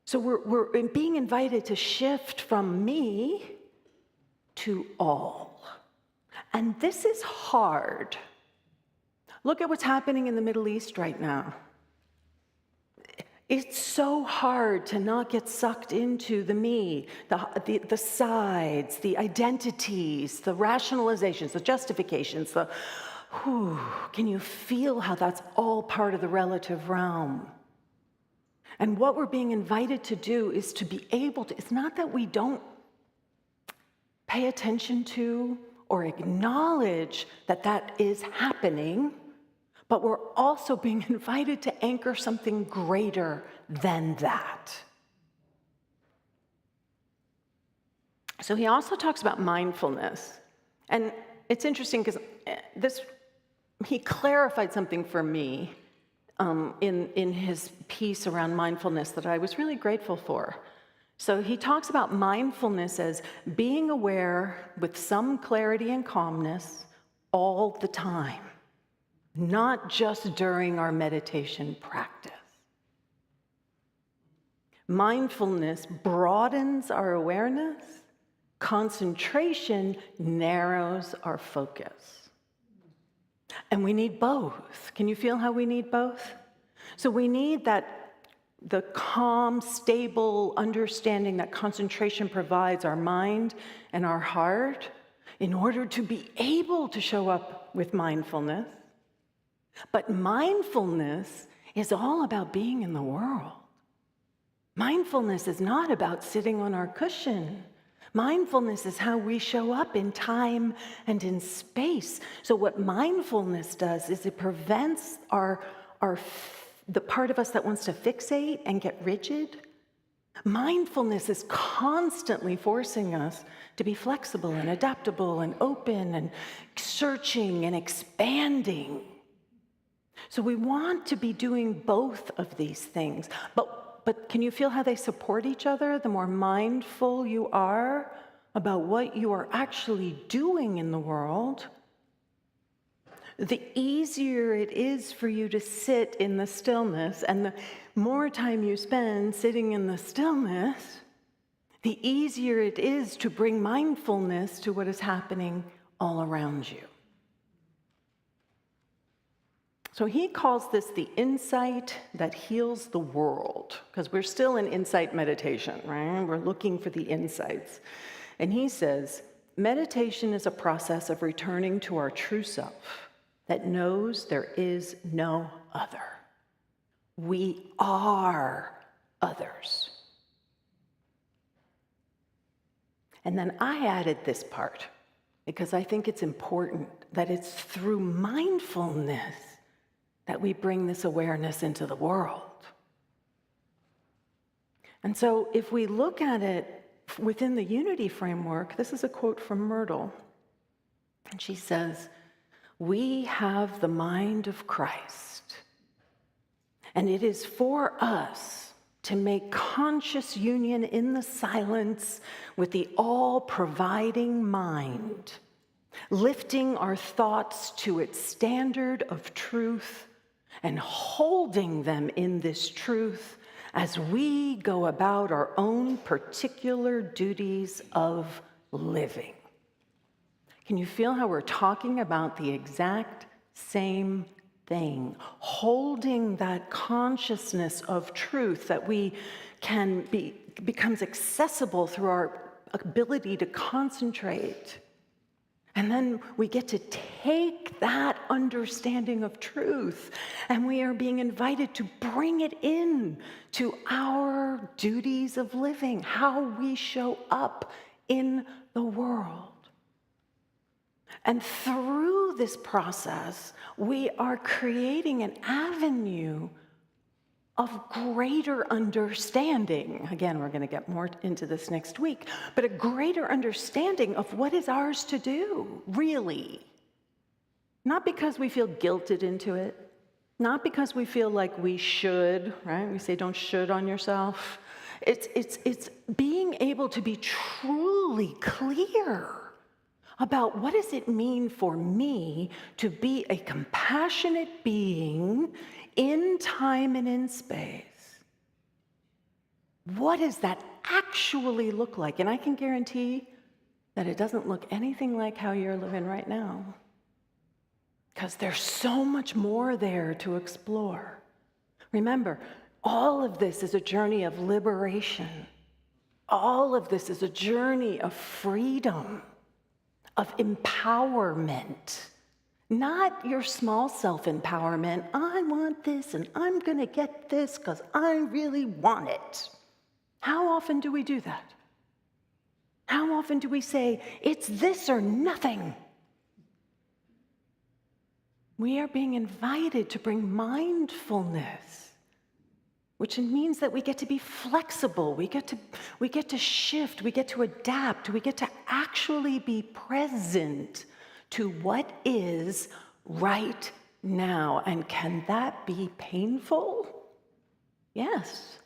So we're being invited to shift from me to all. And this is hard. Look at what's happening in the Middle East right now. It's so hard to not get sucked into the me, the sides, the identities, the rationalizations, the justifications, can you feel how that's all part of the relative realm? And what we're being invited to do is to be able to, it's not that we don't pay attention to or acknowledge that that is happening, but we're also being invited to anchor something greater than that. So he also talks about mindfulness. And it's interesting because he clarified something for me in his piece around mindfulness that I was really grateful for. So he talks about mindfulness as being aware with some clarity and calmness all the time, not just during our meditation practice. Mindfulness broadens our awareness. Concentration narrows our focus. And we need both. Can you feel how we need both? So we need the calm, stable understanding that concentration provides our mind and our heart in order to be able to show up with mindfulness. But mindfulness is all about being in the world. Mindfulness is not about sitting on our cushion. Mindfulness is how we show up in time and in space. So what mindfulness does is it prevents the part of us that wants to fixate and get rigid. Mindfulness is constantly forcing us to be flexible and adaptable and open and searching and expanding. So we want to be doing both of these things. But can you feel how they support each other? The more mindful you are about what you are actually doing in the world, the easier it is for you to sit in the stillness. And the more time you spend sitting in the stillness, the easier it is to bring mindfulness to what is happening all around you. So he calls this the insight that heals the world, because we're still in insight meditation, right? We're looking for the insights. And he says, meditation is a process of returning to our true self that knows there is no other. We are others. And then I added this part because I think it's important that it's through mindfulness that we bring this awareness into the world. And so if we look at it within the unity framework, this is a quote from Myrtle. And she says, "We have the mind of Christ, and it is for us to make conscious union in the silence with the all-providing mind, lifting our thoughts to its standard of truth and holding them in this truth as we go about our own particular duties of living." Can you feel how we're talking about the exact same thing? Holding that consciousness of truth that we becomes accessible through our ability to concentrate. And then we get to take that understanding of truth and we are being invited to bring it in to our duties of living, how we show up in the world. And through this process, we are creating an avenue of greater understanding. Again, we're going to get more into this next week, but a greater understanding of what is ours to do, really. Not because we feel guilted into it, not because we feel like we should, right? We say don't should on yourself. It's being able to be truly clear about what does it mean for me to be a compassionate being in time and in space. What does that actually look like? And I can guarantee that it doesn't look anything like how you're living right now. Because there's so much more there to explore. Remember, all of this is a journey of liberation. All of this is a journey of freedom, of empowerment. Not your small self-empowerment. I want this and I'm going to get this because I really want it. How often do we do that? How often do we say, it's this or nothing? We are being invited to bring mindfulness, which means that we get to be flexible, we get to shift, we get to adapt, we get to actually be present to what is right now. And can that be painful? Yes.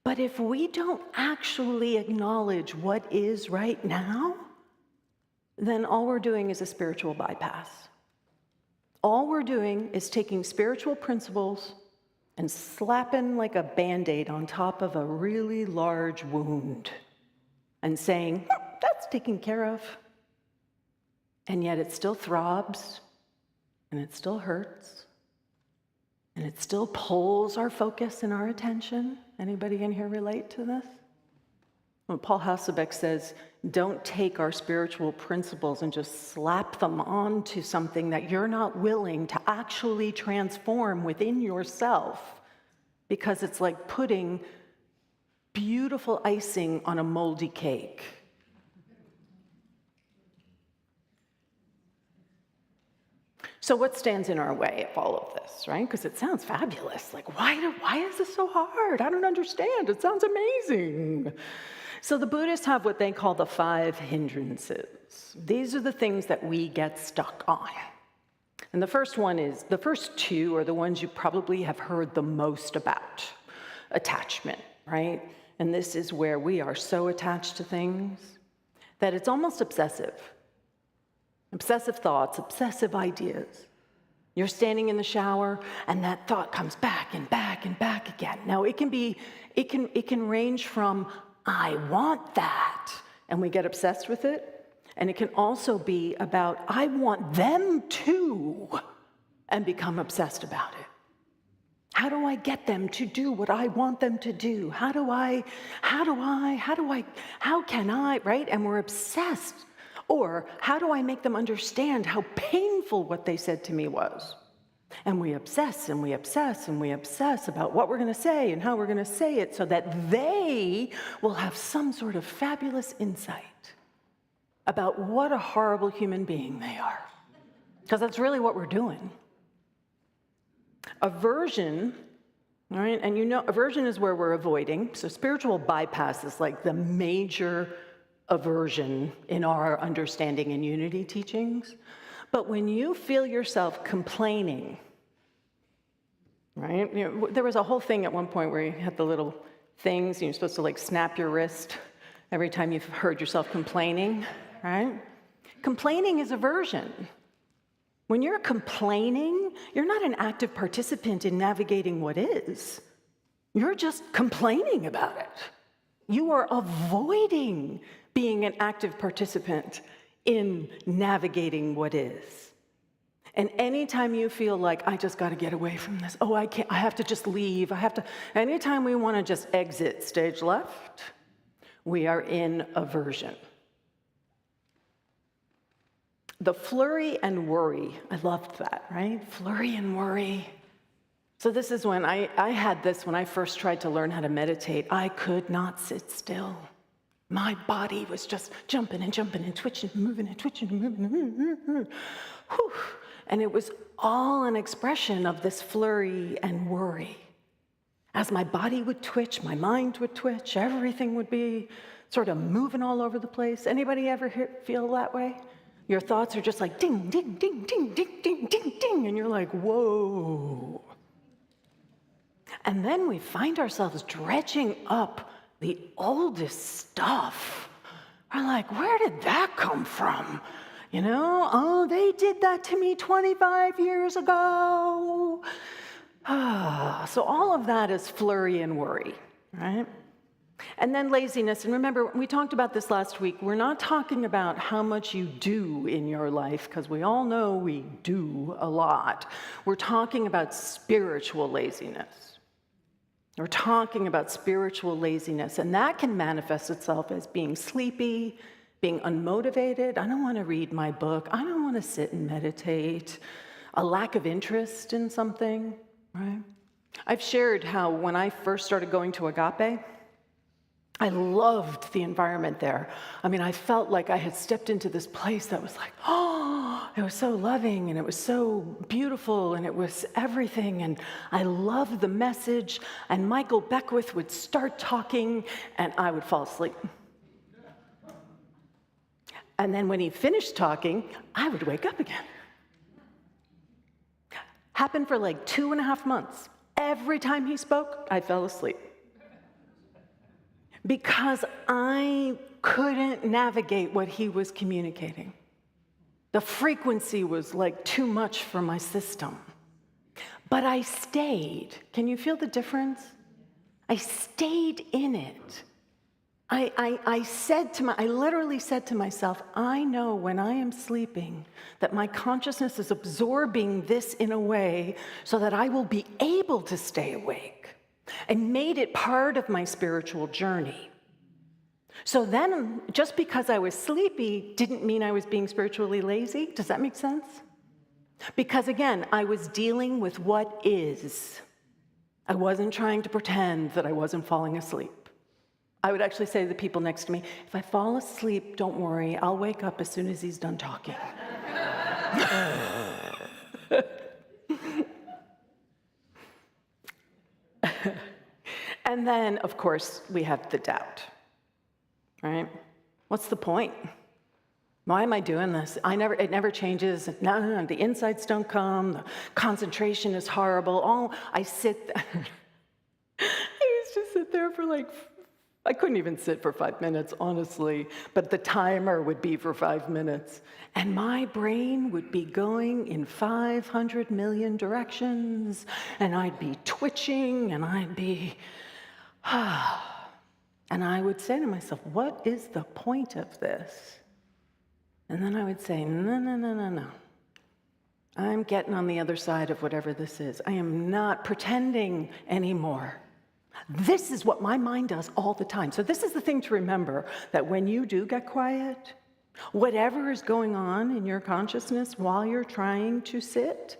But if we don't actually acknowledge what is right now, then all we're doing is a spiritual bypass. All we're doing is taking spiritual principles and slapping like a Band-Aid on top of a really large wound and saying, that's taken care of. And yet it still throbs, and it still hurts, and it still pulls our focus and our attention. Anybody in here relate to this? Well, Paul Hasselbeck says, don't take our spiritual principles and just slap them onto something that you're not willing to actually transform within yourself, because it's like putting beautiful icing on a moldy cake. So what stands in our way of all of this, right? Because it sounds fabulous. Like, why is this so hard? I don't understand. It sounds amazing. So the Buddhists have what they call the 5 hindrances. These are the things that we get stuck on. And the first 2 are the ones you probably have heard the most about. Attachment, right? And this is where we are so attached to things that it's almost obsessive. Obsessive thoughts, obsessive ideas. You're standing in the shower and that thought comes back and back and back again. Now it can range from, I want that, and we get obsessed with it. And it can also be about, I want them to, and become obsessed about it. How do I get them to do what I want them to do? How can I, right? And we're obsessed. Or how do I make them understand how painful what they said to me was? And we obsess and we obsess and we obsess about what we're going to say and how we're going to say it so that they will have some sort of fabulous insight about what a horrible human being they are. Because that's really what we're doing. Aversion, all right, and aversion is where we're avoiding. So spiritual bypass is like the major aversion in our understanding in unity teachings. But when you feel yourself complaining, right? There was a whole thing at one point where you had the little things, and you're supposed to like snap your wrist every time you've heard yourself complaining, right? Complaining is aversion. When you're complaining, you're not an active participant in navigating what is. You're just complaining about it. You are avoiding being an active participant in navigating what is. And anytime you feel like, I just got to get away from this, I can't, I have to just leave, anytime we want to just exit stage left, we are in aversion. The flurry and worry, I loved that, right? Flurry and worry. So this is when I had this when I first tried to learn how to meditate. I could not sit still. My body was just jumping and jumping and twitching and moving and twitching and moving. And it was all an expression of this flurry and worry. As my body would twitch, my mind would twitch, everything would be sort of moving all over the place. Anybody ever feel that way? Your thoughts are just like ding, ding, ding, ding, ding, ding, ding, ding, and you're like, whoa. And then we find ourselves dredging up the oldest stuff. We're like, where did that come from? You know, oh, they did that to me 25 years ago. So all of that is flurry and worry, right? And then laziness. And remember, we talked about this last week. We're not talking about how much you do in your life, because we all know we do a lot. We're talking about spiritual laziness. We're talking about spiritual laziness, and that can manifest itself as being sleepy, being unmotivated. I don't want to read my book. I don't want to sit and meditate. A lack of interest in something, right? I've shared how when I first started going to Agape, I loved the environment there. I mean, I felt like I had stepped into this place that was like, oh, it was so loving and it was so beautiful and it was everything. And I loved the message. And Michael Beckwith would start talking and I would fall asleep. And then when he finished talking, I would wake up again. Happened for like 2.5 months. Every time he spoke, I fell asleep. Because I couldn't navigate what he was communicating. The frequency was like too much for my system. But I stayed. Can you feel the difference? I stayed in it. I literally said to myself, I know when I am sleeping that my consciousness is absorbing this in a way so that I will be able to stay awake. And made it part of my spiritual journey. So then, just because I was sleepy didn't mean I was being spiritually lazy. Does that make sense? Because again, I was dealing with what is. I wasn't trying to pretend that I wasn't falling asleep. I would actually say to the people next to me, if I fall asleep, don't worry, I'll wake up as soon as he's done talking. And then, of course, we have the doubt, right? What's the point? Why am I doing this? It never changes. No, the insights don't come. The concentration is horrible. I used to sit there for I couldn't even sit for 5 minutes, honestly, but the timer would be for 5 minutes. And my brain would be going in 500 million directions, and I'd be twitching, and I'd be, and I would say to myself, what is the point of this? And then I would say, no. I'm getting on the other side of whatever this is. I am not pretending anymore. This is what my mind does all the time. So this is the thing to remember, that when you do get quiet, whatever is going on in your consciousness while you're trying to sit,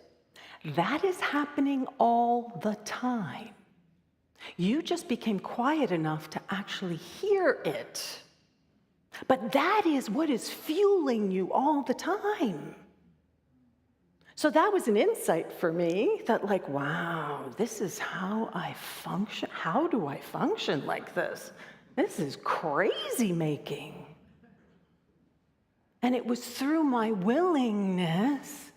that is happening all the time. You just became quiet enough to actually hear it. But that is what is fueling you all the time. So that was an insight for me that wow, this is how I function. How do I function like this? This is crazy making. And it was through my willingness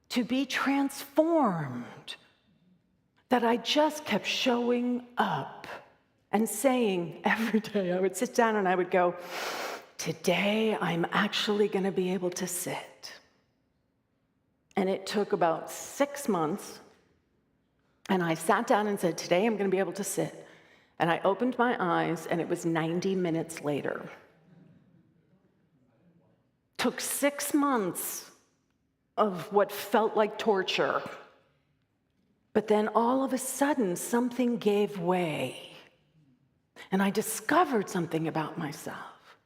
to be transformed that I just kept showing up and saying every day, I would sit down and I would go, today I'm actually going to be able to sit. And it took about 6 months, and I sat down and said, today I'm going to be able to sit. And I opened my eyes, and it was 90 minutes later. Took 6 months of what felt like torture. But then all of a sudden, something gave way. And I discovered something about myself.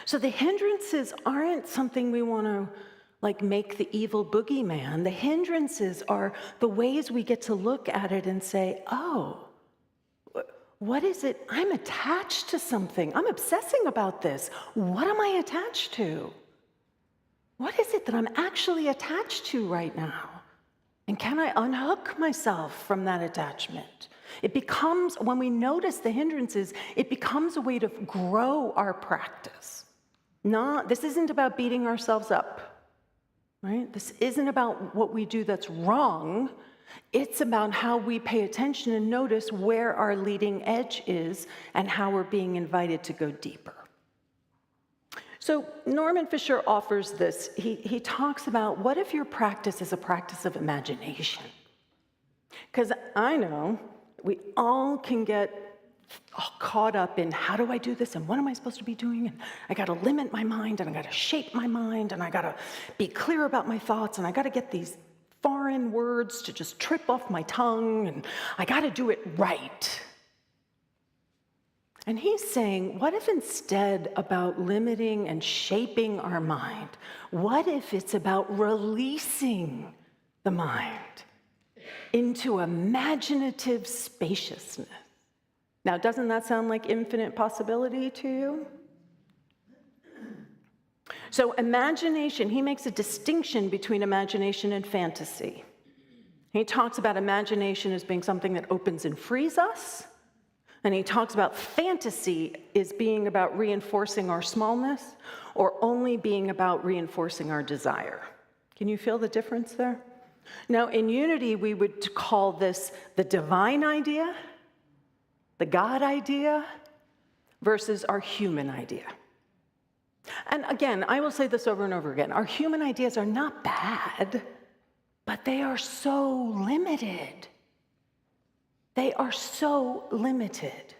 So the hindrances aren't something we want to make the evil boogeyman. The hindrances are the ways we get to look at it and say, oh, what is it? I'm attached to something. I'm obsessing about this. What am I attached to? What is it that I'm actually attached to right now? And can I unhook myself from that attachment? It becomes, when we notice the hindrances, it becomes a way to grow our practice. This isn't about beating ourselves up. Right? This isn't about what we do that's wrong. It's about how we pay attention and notice where our leading edge is and how we're being invited to go deeper. So Norman Fisher offers this. He talks about, what if your practice is a practice of imagination? Because I know we all can get caught up in, how do I do this, and what am I supposed to be doing, and I got to limit my mind, and I got to shape my mind, and I got to be clear about my thoughts, and I got to get these foreign words to just trip off my tongue, and I got to do it right. And he's saying, what if instead about limiting and shaping our mind, what if it's about releasing the mind into imaginative spaciousness? Now, doesn't that sound like infinite possibility to you? So imagination, he makes a distinction between imagination and fantasy. He talks about imagination as being something that opens and frees us, and he talks about fantasy as being about reinforcing our smallness or only being about reinforcing our desire. Can you feel the difference there? Now, in unity, we would call this the divine idea, the God idea, versus our human idea. And again, I will say this over and over again. Our human ideas are not bad, but they are so limited. They are so limited.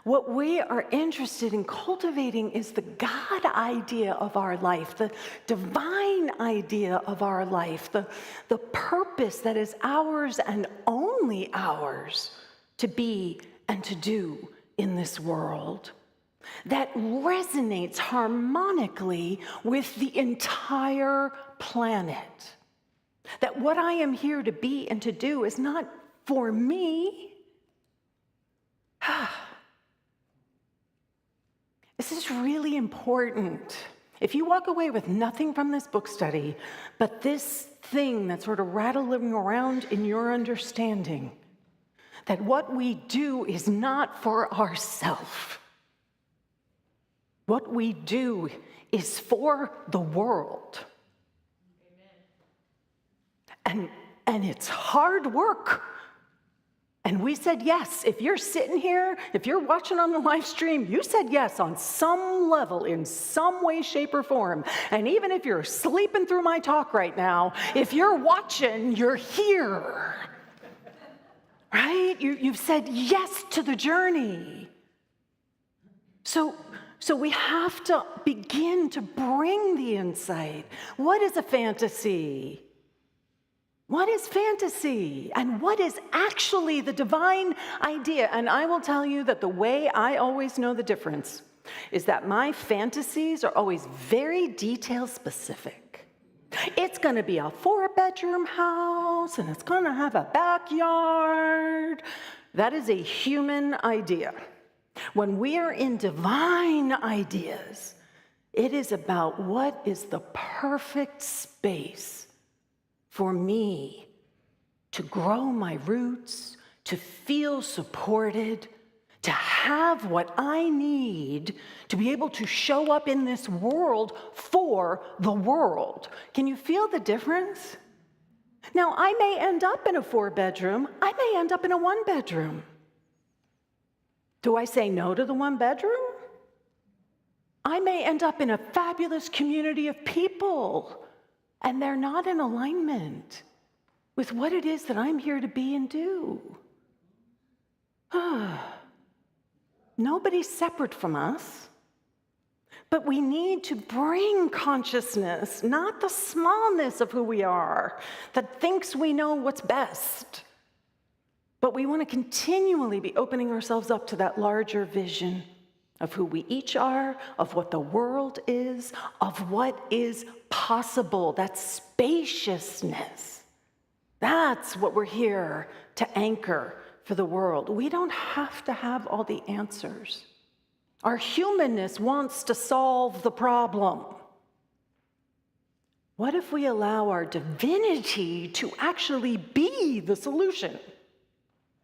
What we are interested in cultivating is the God idea of our life, the divine idea of our life, the purpose that is ours and only ours to be and to do in this world, that resonates harmonically with the entire planet. That what I am here to be and to do is not for me. This is really important. If you walk away with nothing from this book study, but this thing that's sort of rattling around in your understanding, that what we do is not for ourselves. What we do is for the world. Amen. And it's hard work. And we said yes. If you're sitting here, if you're watching on the live stream, you said yes on some level, in some way, shape, or form. And even if you're sleeping through my talk right now, if you're watching, you're here. Right? You've said yes to the journey. So we have to begin to bring the insight. What is a fantasy? What is fantasy? And what is actually the divine idea? And I will tell you that the way I always know the difference is that my fantasies are always very detail specific. It's going to be a 4-bedroom house, and it's going to have a backyard. That is a human idea. When we are in divine ideas, it is about what is the perfect space for me to grow my roots, to feel supported, to have what I need to be able to show up in this world for the world. Can you feel the difference? Now, I may end up in a 4-bedroom. I may end up in a 1-bedroom. Do I say no to the 1-bedroom? I may end up in a fabulous community of people, and they're not in alignment with what it is that I'm here to be and do. Nobody's separate from us, but we need to bring consciousness, not the smallness of who we are, that thinks we know what's best, but we want to continually be opening ourselves up to that larger vision of who we each are, of what the world is, of what is possible, that spaciousness. That's what we're here to anchor for the world. We don't have to have all the answers. Our humanness wants to solve the problem. What if we allow our divinity to actually be the solution?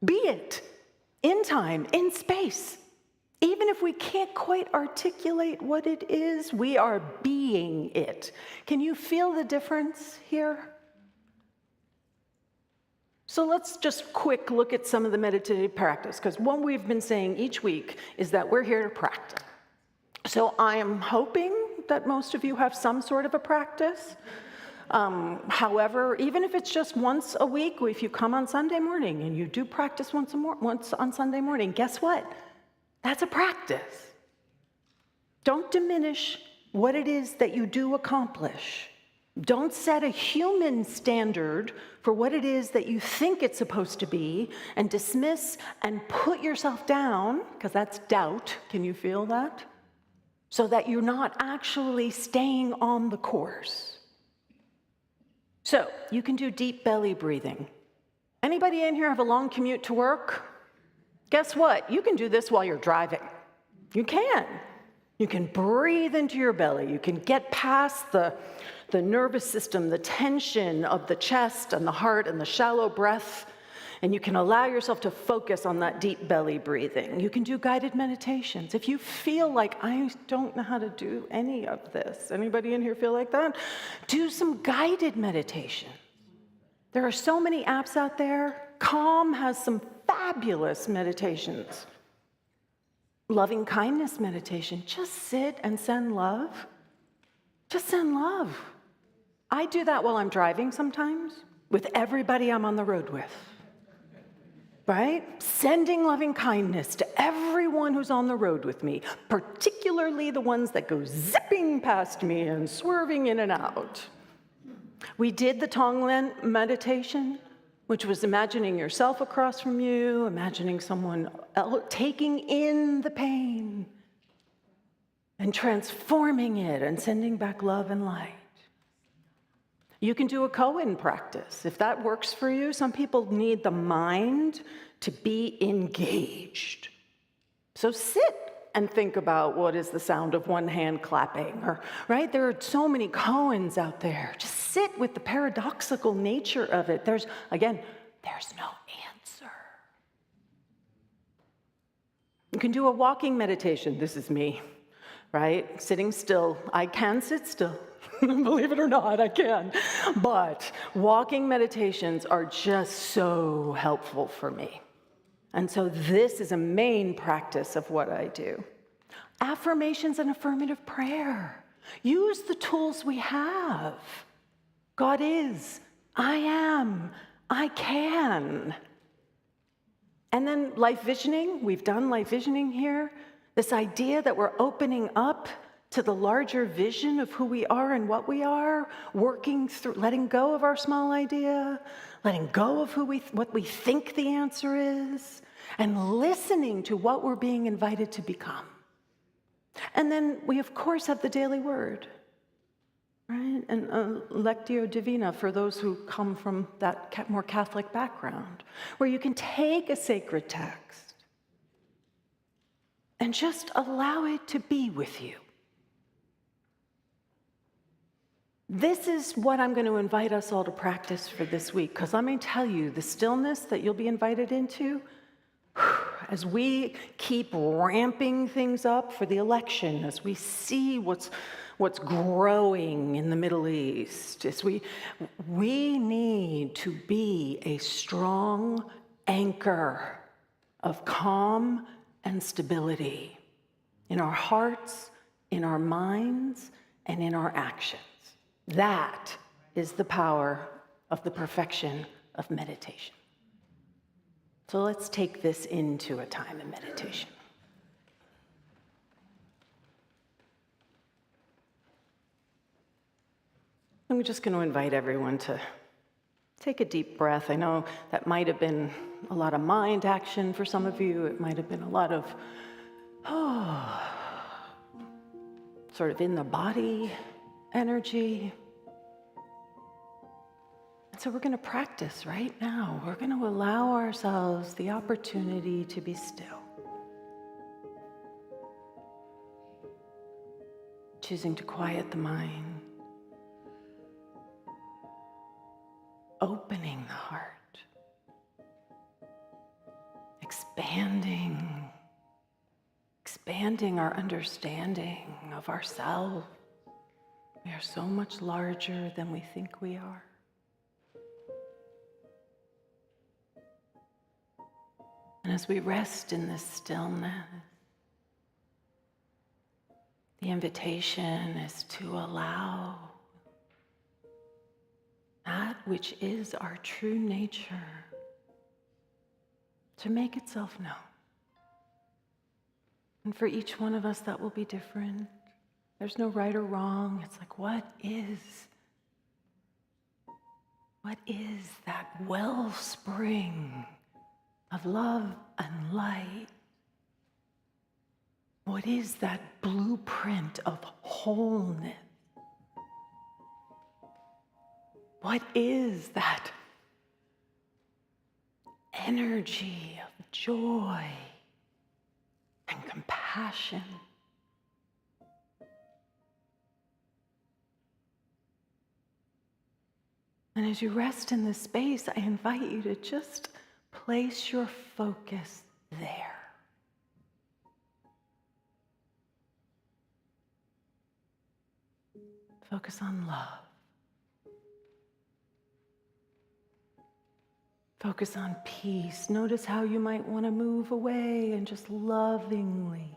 Be it in time, in space. Even if we can't quite articulate what it is, we are being it. Can you feel the difference here? So let's just quick look at some of the meditative practice, because what we've been saying each week is that we're here to practice. So I am hoping that most of you have some sort of a practice. However, even if it's just once a week, if you come on Sunday morning and you do practice once on Sunday morning, guess what? That's a practice. Don't diminish what it is that you do accomplish. Don't set a human standard for what it is that you think it's supposed to be and dismiss and put yourself down, because that's doubt. Can you feel that? So that you're not actually staying on the course. So you can do deep belly breathing. Anybody in here have a long commute to work? Guess what? You can do this while you're driving. You can. You can breathe into your belly. You can get past the nervous system, the tension of the chest and the heart and the shallow breath, and you can allow yourself to focus on that deep belly breathing. You can do guided meditations. If you feel like, I don't know how to do any of this, anybody in here feel like that? Do some guided meditation. There are so many apps out there. Calm has some fabulous meditations. Loving kindness meditation. Just sit and send love. Just send love. I do that while I'm driving sometimes with everybody I'm on the road with. Right? Sending loving kindness to everyone who's on the road with me, particularly the ones that go zipping past me and swerving in and out. We did the Tonglen meditation, which was imagining yourself across from you, imagining someone else, taking in the pain and transforming it and sending back love and light. You can do a koan practice. If that works for you, some people need the mind to be engaged. So sit and think about what is the sound of one hand clapping, or, right? There are so many koans out there. Just sit with the paradoxical nature of it. There's no answer. You can do a walking meditation. This is me, right? Sitting still. I can sit still. Believe it or not, I can. But walking meditations are just so helpful for me. And so this is a main practice of what I do. Affirmations and affirmative prayer. Use the tools we have. God is, I am, I can. And then life visioning. We've done life visioning here. This idea that we're opening up to the larger vision of who we are and what we are, working through, letting go of our small idea, letting go of what we think the answer is, and listening to what we're being invited to become. And then we, of course, have the daily word, right? And Lectio Divina for those who come from that more Catholic background, where you can take a sacred text and just allow it to be with you. This is what I'm going to invite us all to practice for this week, because let me tell you, the stillness that you'll be invited into, as we keep ramping things up for the election, as we see what's growing in the Middle East, as we need to be a strong anchor of calm and stability in our hearts, in our minds, and in our actions. That is the power of the perfection of meditation. So let's take this into a time of meditation. I'm just going to invite everyone to take a deep breath. I know that might have been a lot of mind action for some of you. It might have been a lot of, sort of in the body energy. And so we're going to practice right now. We're going to allow ourselves the opportunity to be still. Choosing to quiet the mind. Opening the heart. Expanding our understanding of ourselves. We are so much larger than we think we are. as we rest in this stillness, the invitation is to allow that which is our true nature to make itself known. And for each one of us, that will be different. There's no right or wrong. It's like, what is that wellspring of love and light? What is that blueprint of wholeness? What is that energy of joy and compassion? And as you rest in this space, I invite you to just place your focus there. Focus on love. Focus on peace. Notice how you might want to move away and just lovingly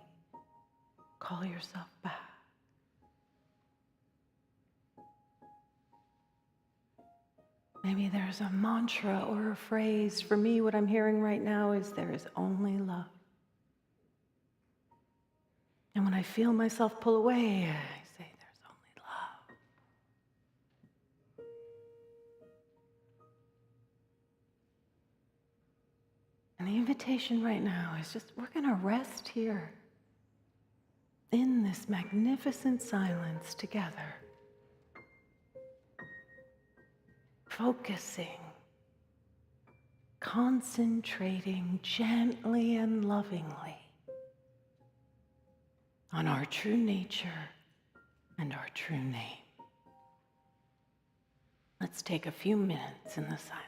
call yourself back. Maybe there's a mantra or a phrase. For me, what I'm hearing right now is there is only love. And when I feel myself pull away, I say there's only love. And the invitation right now is just, we're going to rest here in this magnificent silence together. Focusing, concentrating gently and lovingly on our true nature and our true name. Let's take a few minutes in the silence.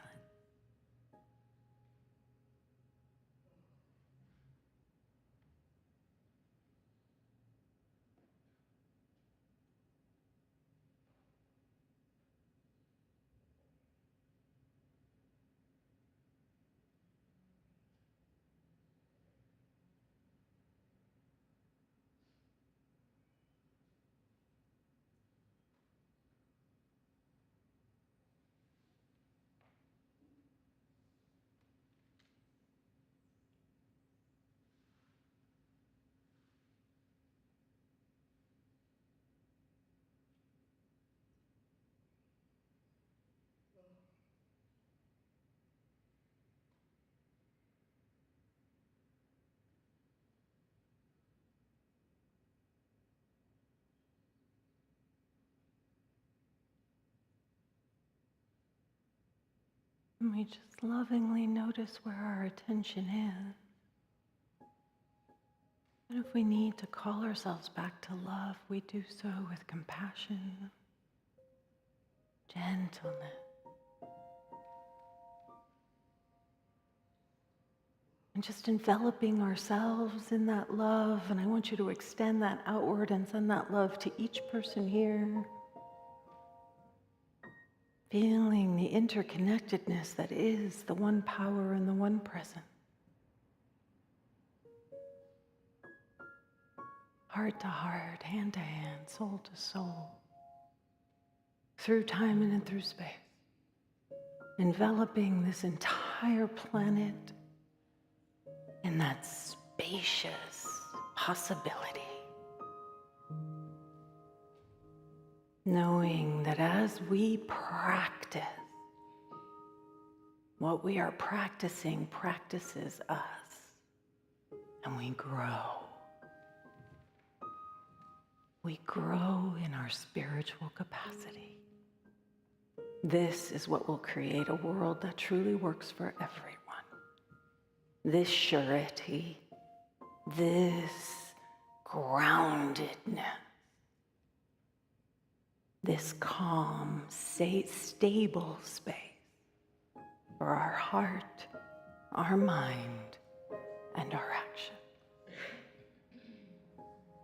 And we just lovingly notice where our attention is. And if we need to call ourselves back to love, we do so with compassion, gentleness. And just enveloping ourselves in that love. And I want you to extend that outward and send that love to each person here. Feeling the interconnectedness that is the one power and the one presence. Heart to heart, hand to hand, soul to soul. Through time and through space. Enveloping this entire planet in that spacious possibility. Knowing that as we practice, what we are practicing practices us, and we grow. We grow in our spiritual capacity. This is what will create a world that truly works for everyone. This surety, this groundedness, this calm, stable space for our heart, our mind, and our action.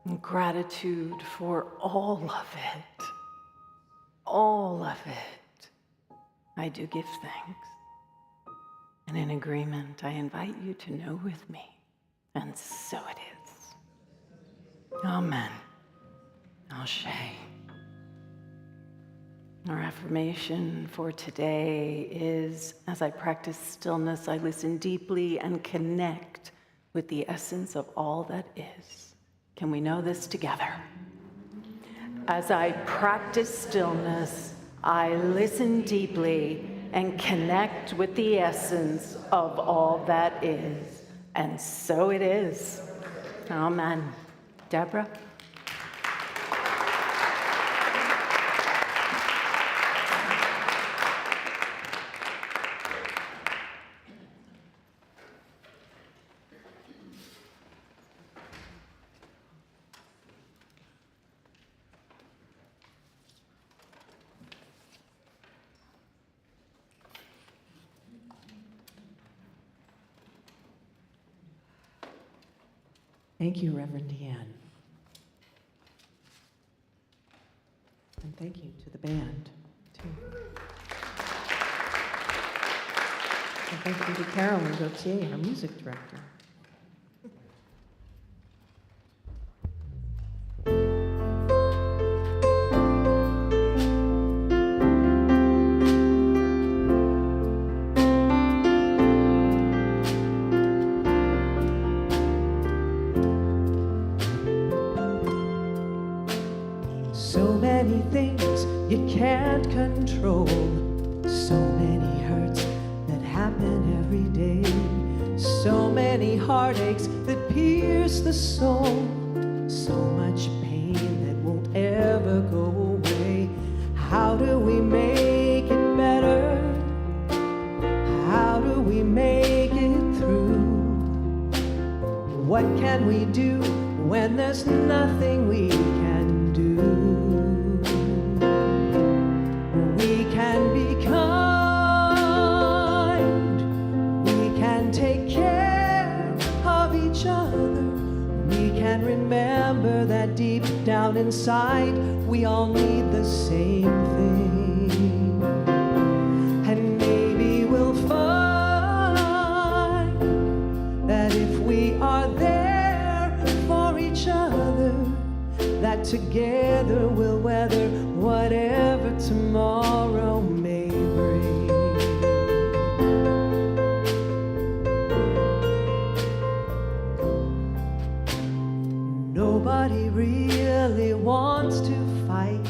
And gratitude for all of it, all of it. I do give thanks. And in agreement, I invite you to know with me. And so it is. Amen. Ashe. Our affirmation for today is, as I practice stillness, I listen deeply and connect with the essence of all that is. Can we know this together? As I practice stillness, I listen deeply and connect with the essence of all that is. And so it is. Amen. Deborah? Thank you, Reverend Deanne. And thank you to the band, too. And thank you to Carolyn Gauthier, our music director. So many things you can't control. So many hurts that happen every day. So many heartaches that pierce the soul. So much pain that won't ever go away. How do we make it better? How do we make it through? What can we do when there's nothing we can do? We can be kind. We can take care of each other. We can remember that deep down inside we all need the same thing. And maybe we'll find that if we are there for each other, that together we'll weather whatever tomorrow may bring. Nobody really wants to fight.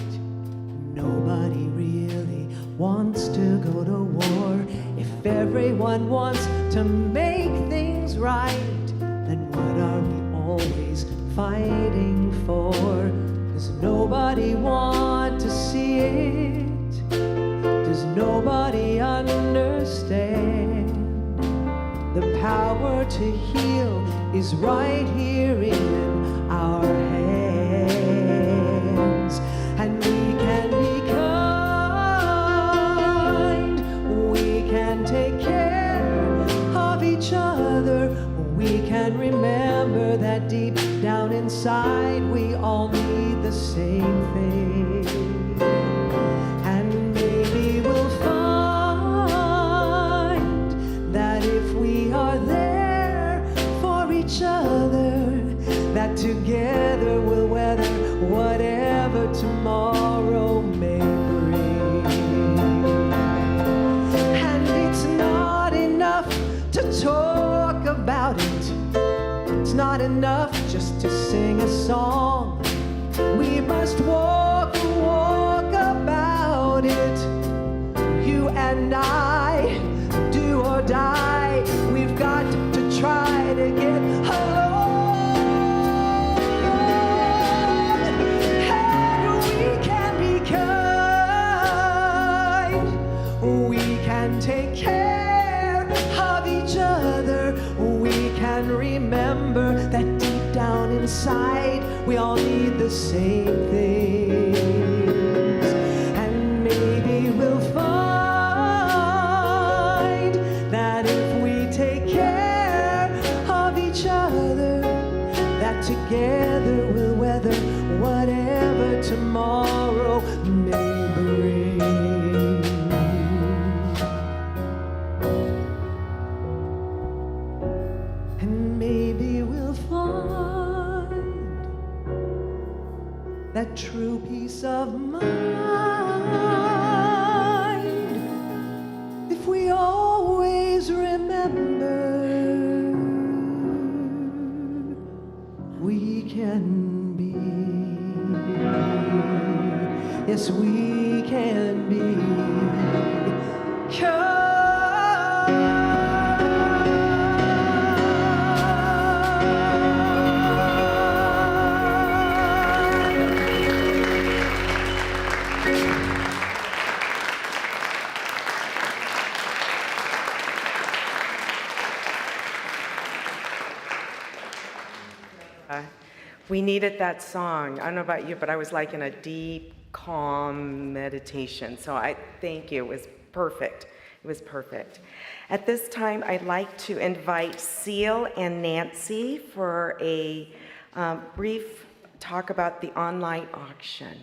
Nobody really wants to go to war. If everyone wants to make things right, then what are we always fighting for? Does nobody want to see it? Does nobody understand? The power to heal is right here in our hands. And we can be kind. We can take care of each other. We can remember that deep down inside we all need the same thing. And maybe we'll find that if we are there for each other, that together we'll weather whatever tomorrow may bring. And it's not enough to talk about it. It's not enough just to sing a song. We must walk about it. You and I, do or die. We've got to try to get along. And we can be kind. We can take care of each other. We can remember that deep down inside we all need the same things. And maybe we'll find that if we take care of each other, that together we'll weather whatever tomorrow may bring. yes, we can be. Come. We needed that song. I don't know about you, but I was like in a deep, calm meditation. So I thank you. It was perfect. It was perfect. At this time, I'd like to invite Seal and Nancy for a brief talk about the online auction.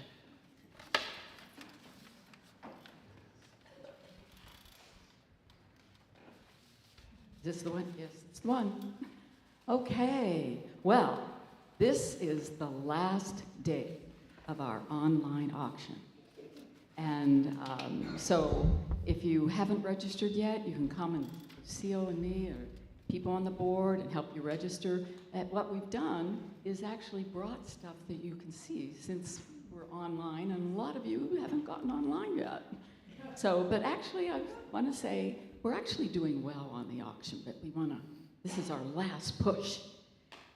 Is this the one? Yes, it's the one. Okay, well, this is the last day of our online auction. And so if you haven't registered yet, you can come and see Seal and me or people on the board and help you register. What we've done is actually brought stuff that you can see since we're online, and a lot of you haven't gotten online yet. So, but actually I want to say we're actually doing well on the auction, but this is our last push.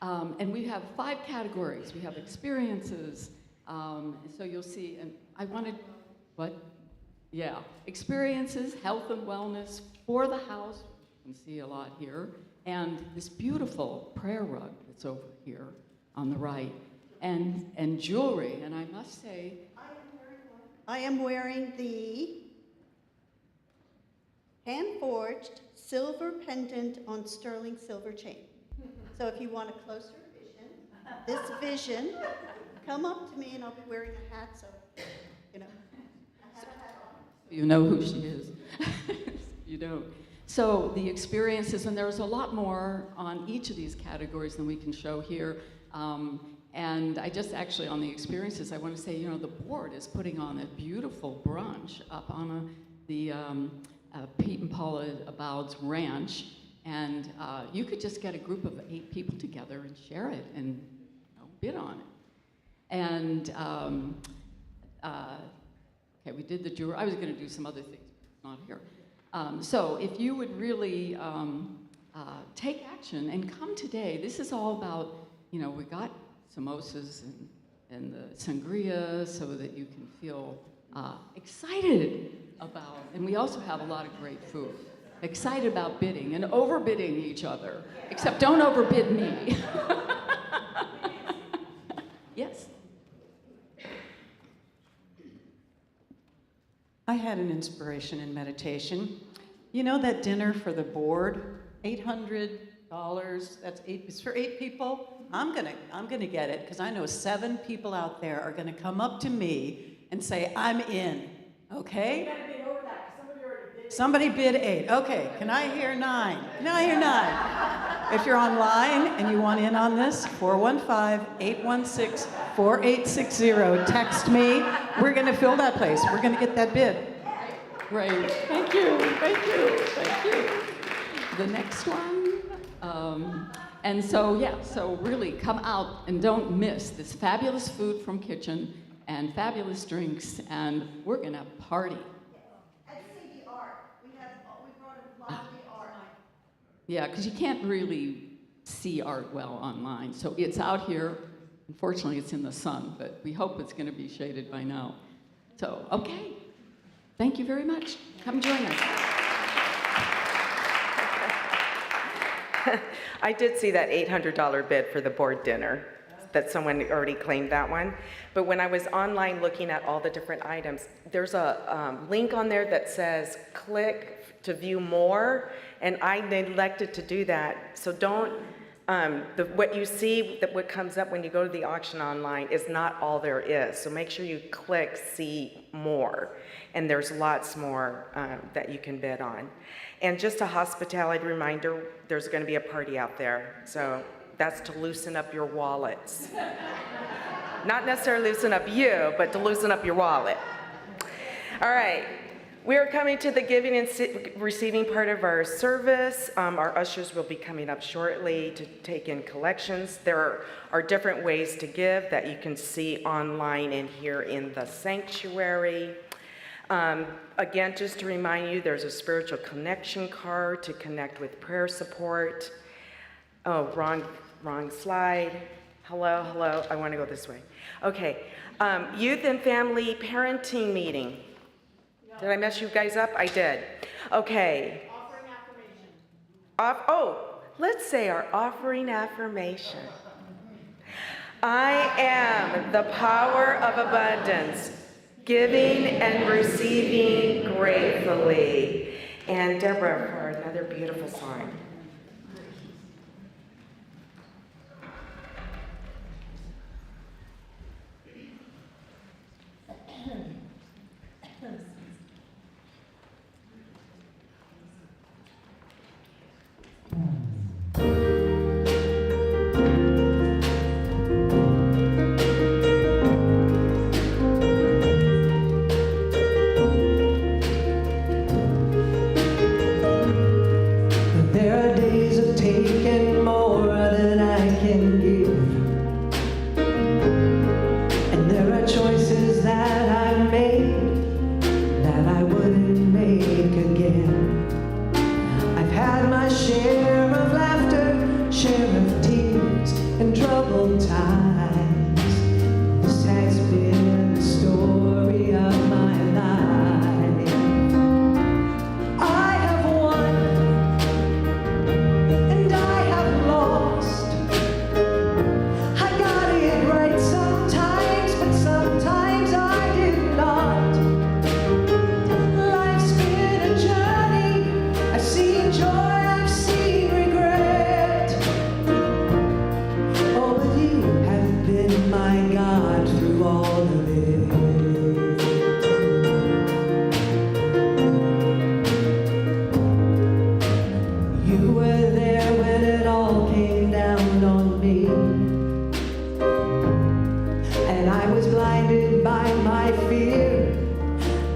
And we have 5 categories. We have experiences, so you'll see, and I wanted, what? Yeah, experiences, health and wellness for the house, you can see a lot here, and this beautiful prayer rug that's over here on the right, and jewelry, and I must say, I am wearing the hand-forged silver pendant on sterling silver chain. So if you want a closer vision, come up to me and I'll be wearing a hat, so, you know. you know who she is. You don't. So the experiences, and there's a lot more on each of these categories than we can show here. And I just actually, on the experiences, I want to say, you know, the board is putting on a beautiful brunch up on the Pete and Paula Aboud's ranch. And you could just get a group of 8 people together and share it and, you know, bid on it. And, okay, we did the jewelry. I was going to do some other things, but it's not here. So if you would really take action and come today, this is all about, you know, we got samosas and the sangria so that you can feel excited about, and we also have a lot of great food. Excited about bidding and overbidding each other, except don't overbid me. Yes? I had an inspiration in meditation. You know that dinner for the board, $800. It's for 8 people. I'm gonna get it because I know 7 people out there are gonna come up to me and say, I'm in. Okay? You gotta bid over that because somebody already bid. Somebody bid 8. Okay. Can I hear 9? Can I hear 9? If you're online and you want in on this, 415-816-4860. Text me. We're gonna fill that place. We're gonna get that bid. Great. Thank you. Thank you. Thank you. The next one. And so, yeah, so really come out and don't miss this fabulous food from Kitchen and fabulous drinks, and we're going to party. And see the art. We brought a lot of the art. Yeah, because you can't really see art well online. So it's out here. Unfortunately, it's in the sun, but we hope it's going to be shaded by now. So, okay. Thank you very much. Come join us. I did see that $800 bid for the board dinner, that someone already claimed that one. But when I was online looking at all the different items, there's a link on there that says click to view more, and I neglected to do that. So don't, what you see, what comes up when you go to the auction online is not all there is. So make sure you click see more, and there's lots more that you can bid on. And just a hospitality reminder, there's going to be a party out there. So that's to loosen up your wallets. Not necessarily loosen up you, but to loosen up your wallet. All right. We are coming to the giving and receiving part of our service. Our ushers will be coming up shortly to take in collections. There are different ways to give that you can see online and here in the sanctuary. Again, just to remind you, there's a spiritual connection card to connect with prayer support. Oh, wrong slide. Hello, I want to go this way. Okay, youth and family parenting meeting. Did I mess you guys up? I did. Okay. Offering affirmation. Let's say our offering affirmation. I am the power of abundance, giving and receiving gratefully. And Deborah for another beautiful song. There are days of taking more than I can give, and there are choices that I made that I wouldn't make again. I've had my share of laughter, share of tears, and troubled times. This has been the story of my life. I have won and I have lost. I got it right sometimes, but sometimes I did not. Life's been a journey. I've seen joy, I've seen regret. Oh, but you have been my God through all of it. You were there when it all came down on me, and I was blinded by my fear,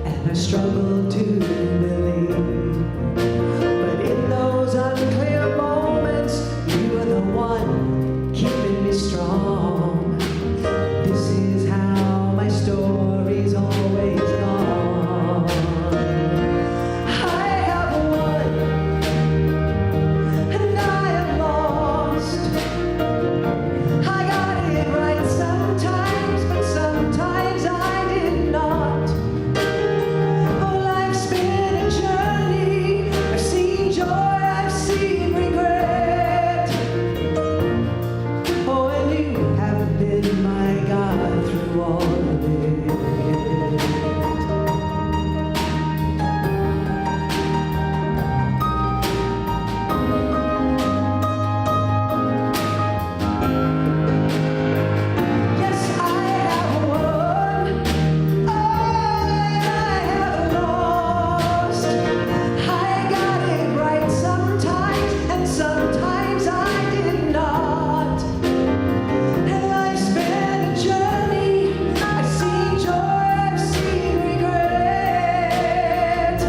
and I struggled to believe. But in those unclear moments, you were the one keeping me strong. This is how my story's always gone. I have won and I have lost. I got it right sometimes, but sometimes I did not. Oh, life's been a journey. I've seen joy, I've seen regret. Oh, and you have been my God through all of it. Yes, I have won. Oh, I have lost. I got it right sometimes, and sometimes I did not. And life's been a journey. I've seen joy, I've seen regret.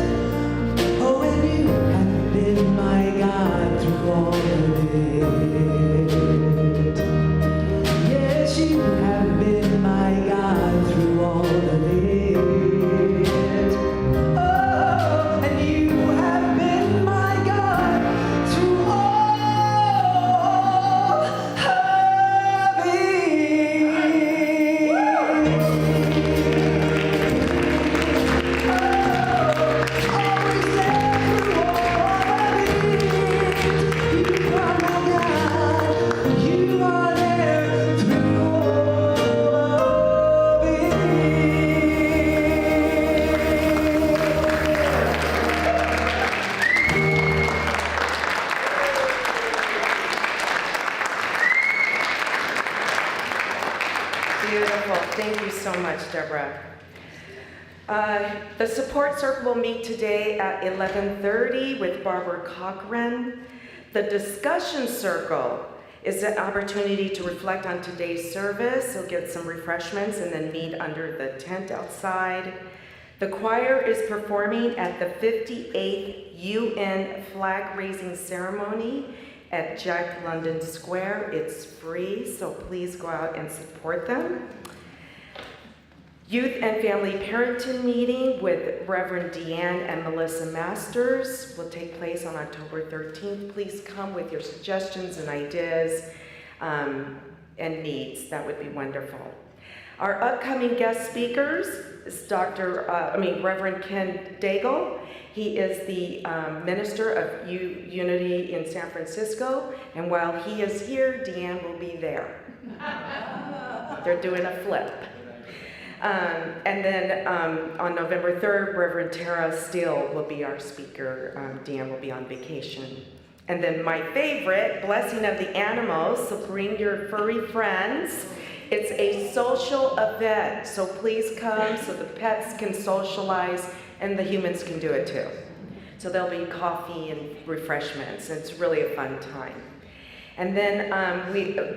Oh, and you have been my God through all of it. Yes, you have been my God through all of it. Oh, and you have been my God through all of you are there through all of Beautiful. Thank you so much, Deborah. The support circle will meet today at 11:30 with Barbara Cochran. The discussion circle is an opportunity to reflect on today's service. So get some refreshments and then meet under the tent outside. The choir is performing at the 58th UN flag-raising ceremony at Jack London Square. It's free, so please go out and support them. Youth and Family Parenting Meeting with Reverend Deanne and Melissa Masters will take place on October 13th. Please come with your suggestions and ideas and needs. That would be wonderful. Our upcoming guest speakers is Reverend Ken Daigle. He is the minister of Unity in San Francisco, and while he is here, Deanne will be there. They're doing a flip. And then on November 3rd, Reverend Tara Steele will be our speaker. Deanne will be on vacation. And then my favorite, Blessing of the Animals, so bring your furry friends. It's a social event, so please come so the pets can socialize and the humans can do it too. So there'll be coffee and refreshments. It's really a fun time. And then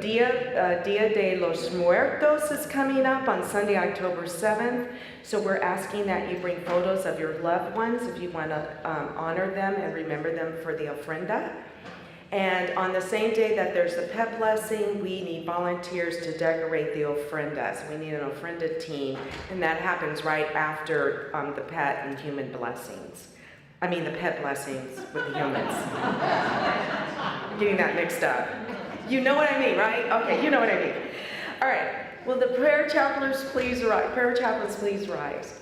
Dia de los Muertos is coming up on Sunday, October 7th. So we're asking that you bring photos of your loved ones if you want to honor them and remember them for the ofrenda. And on the same day that there's the pet blessing, we need volunteers to decorate the ofrendas. We need an ofrenda team, and that happens right after the pet and human blessings. I mean the pet blessings with the humans. Getting that mixed up. You know what I mean, right? Okay, you know what I mean. All right, will the prayer chaplains please rise? Prayer chaplains, please rise.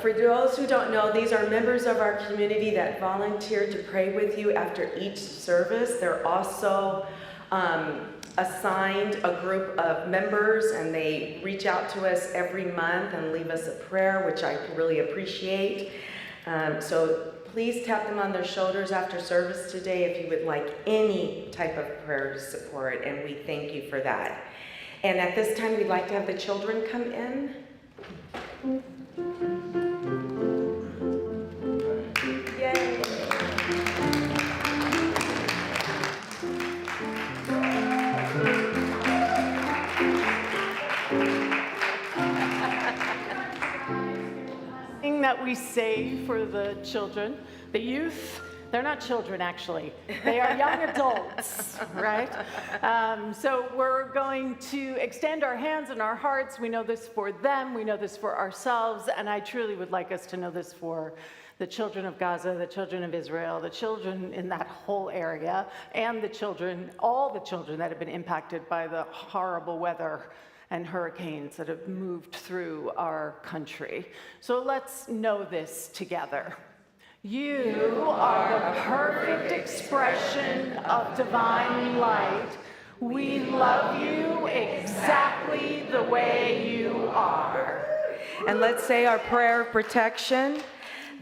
For those who don't know, these are members of our community that volunteer to pray with you after each service. They're also assigned a group of members, and they reach out to us every month and leave us a prayer, which I really appreciate. So please tap them on their shoulders after service today if you would like any type of prayer support, and we thank you for that. And at this time, we'd like to have the children come in. Yay. Thing that we say for the children, the youth, they're not children actually, they are young adults, right? So we're going to extend our hands and our hearts. We know this for them, we know this for ourselves, and I truly would like us to know this for the children of Gaza, the children of Israel, the children in that whole area, and the children, all the children that have been impacted by the horrible weather and hurricanes that have moved through our country. So let's know this together. You are the perfect expression of divine light. We love you exactly the way you are. And let's say our prayer of protection.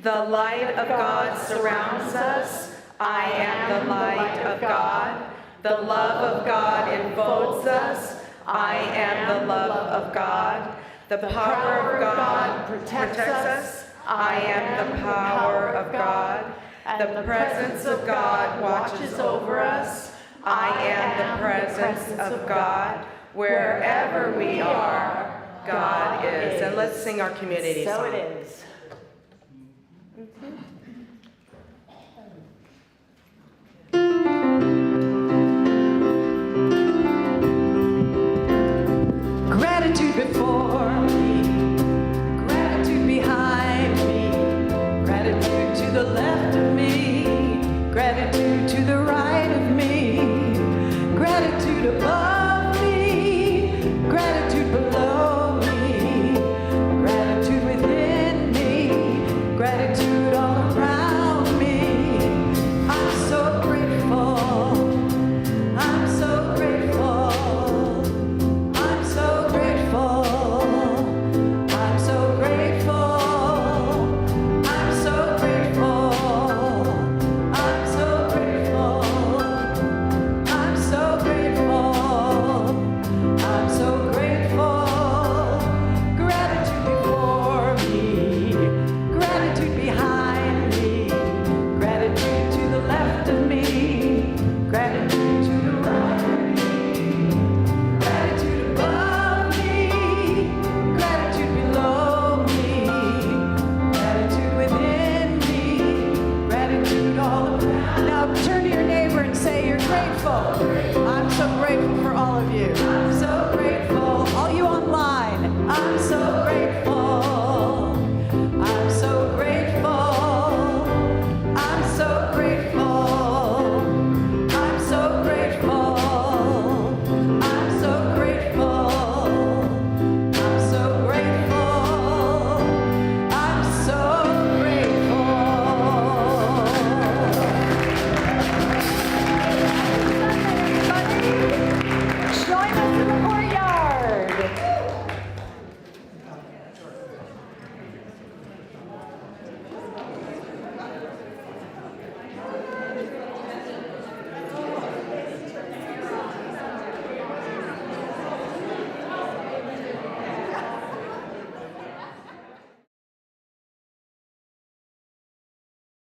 The light of God surrounds us. I am the light of God. The love of God enfolds us. I am the love of God. The power of God protects us. I am the power of God. The presence of God watches over us. I am the presence of God. Wherever we are, God is. And let's sing our community song. So it is. Gratitude before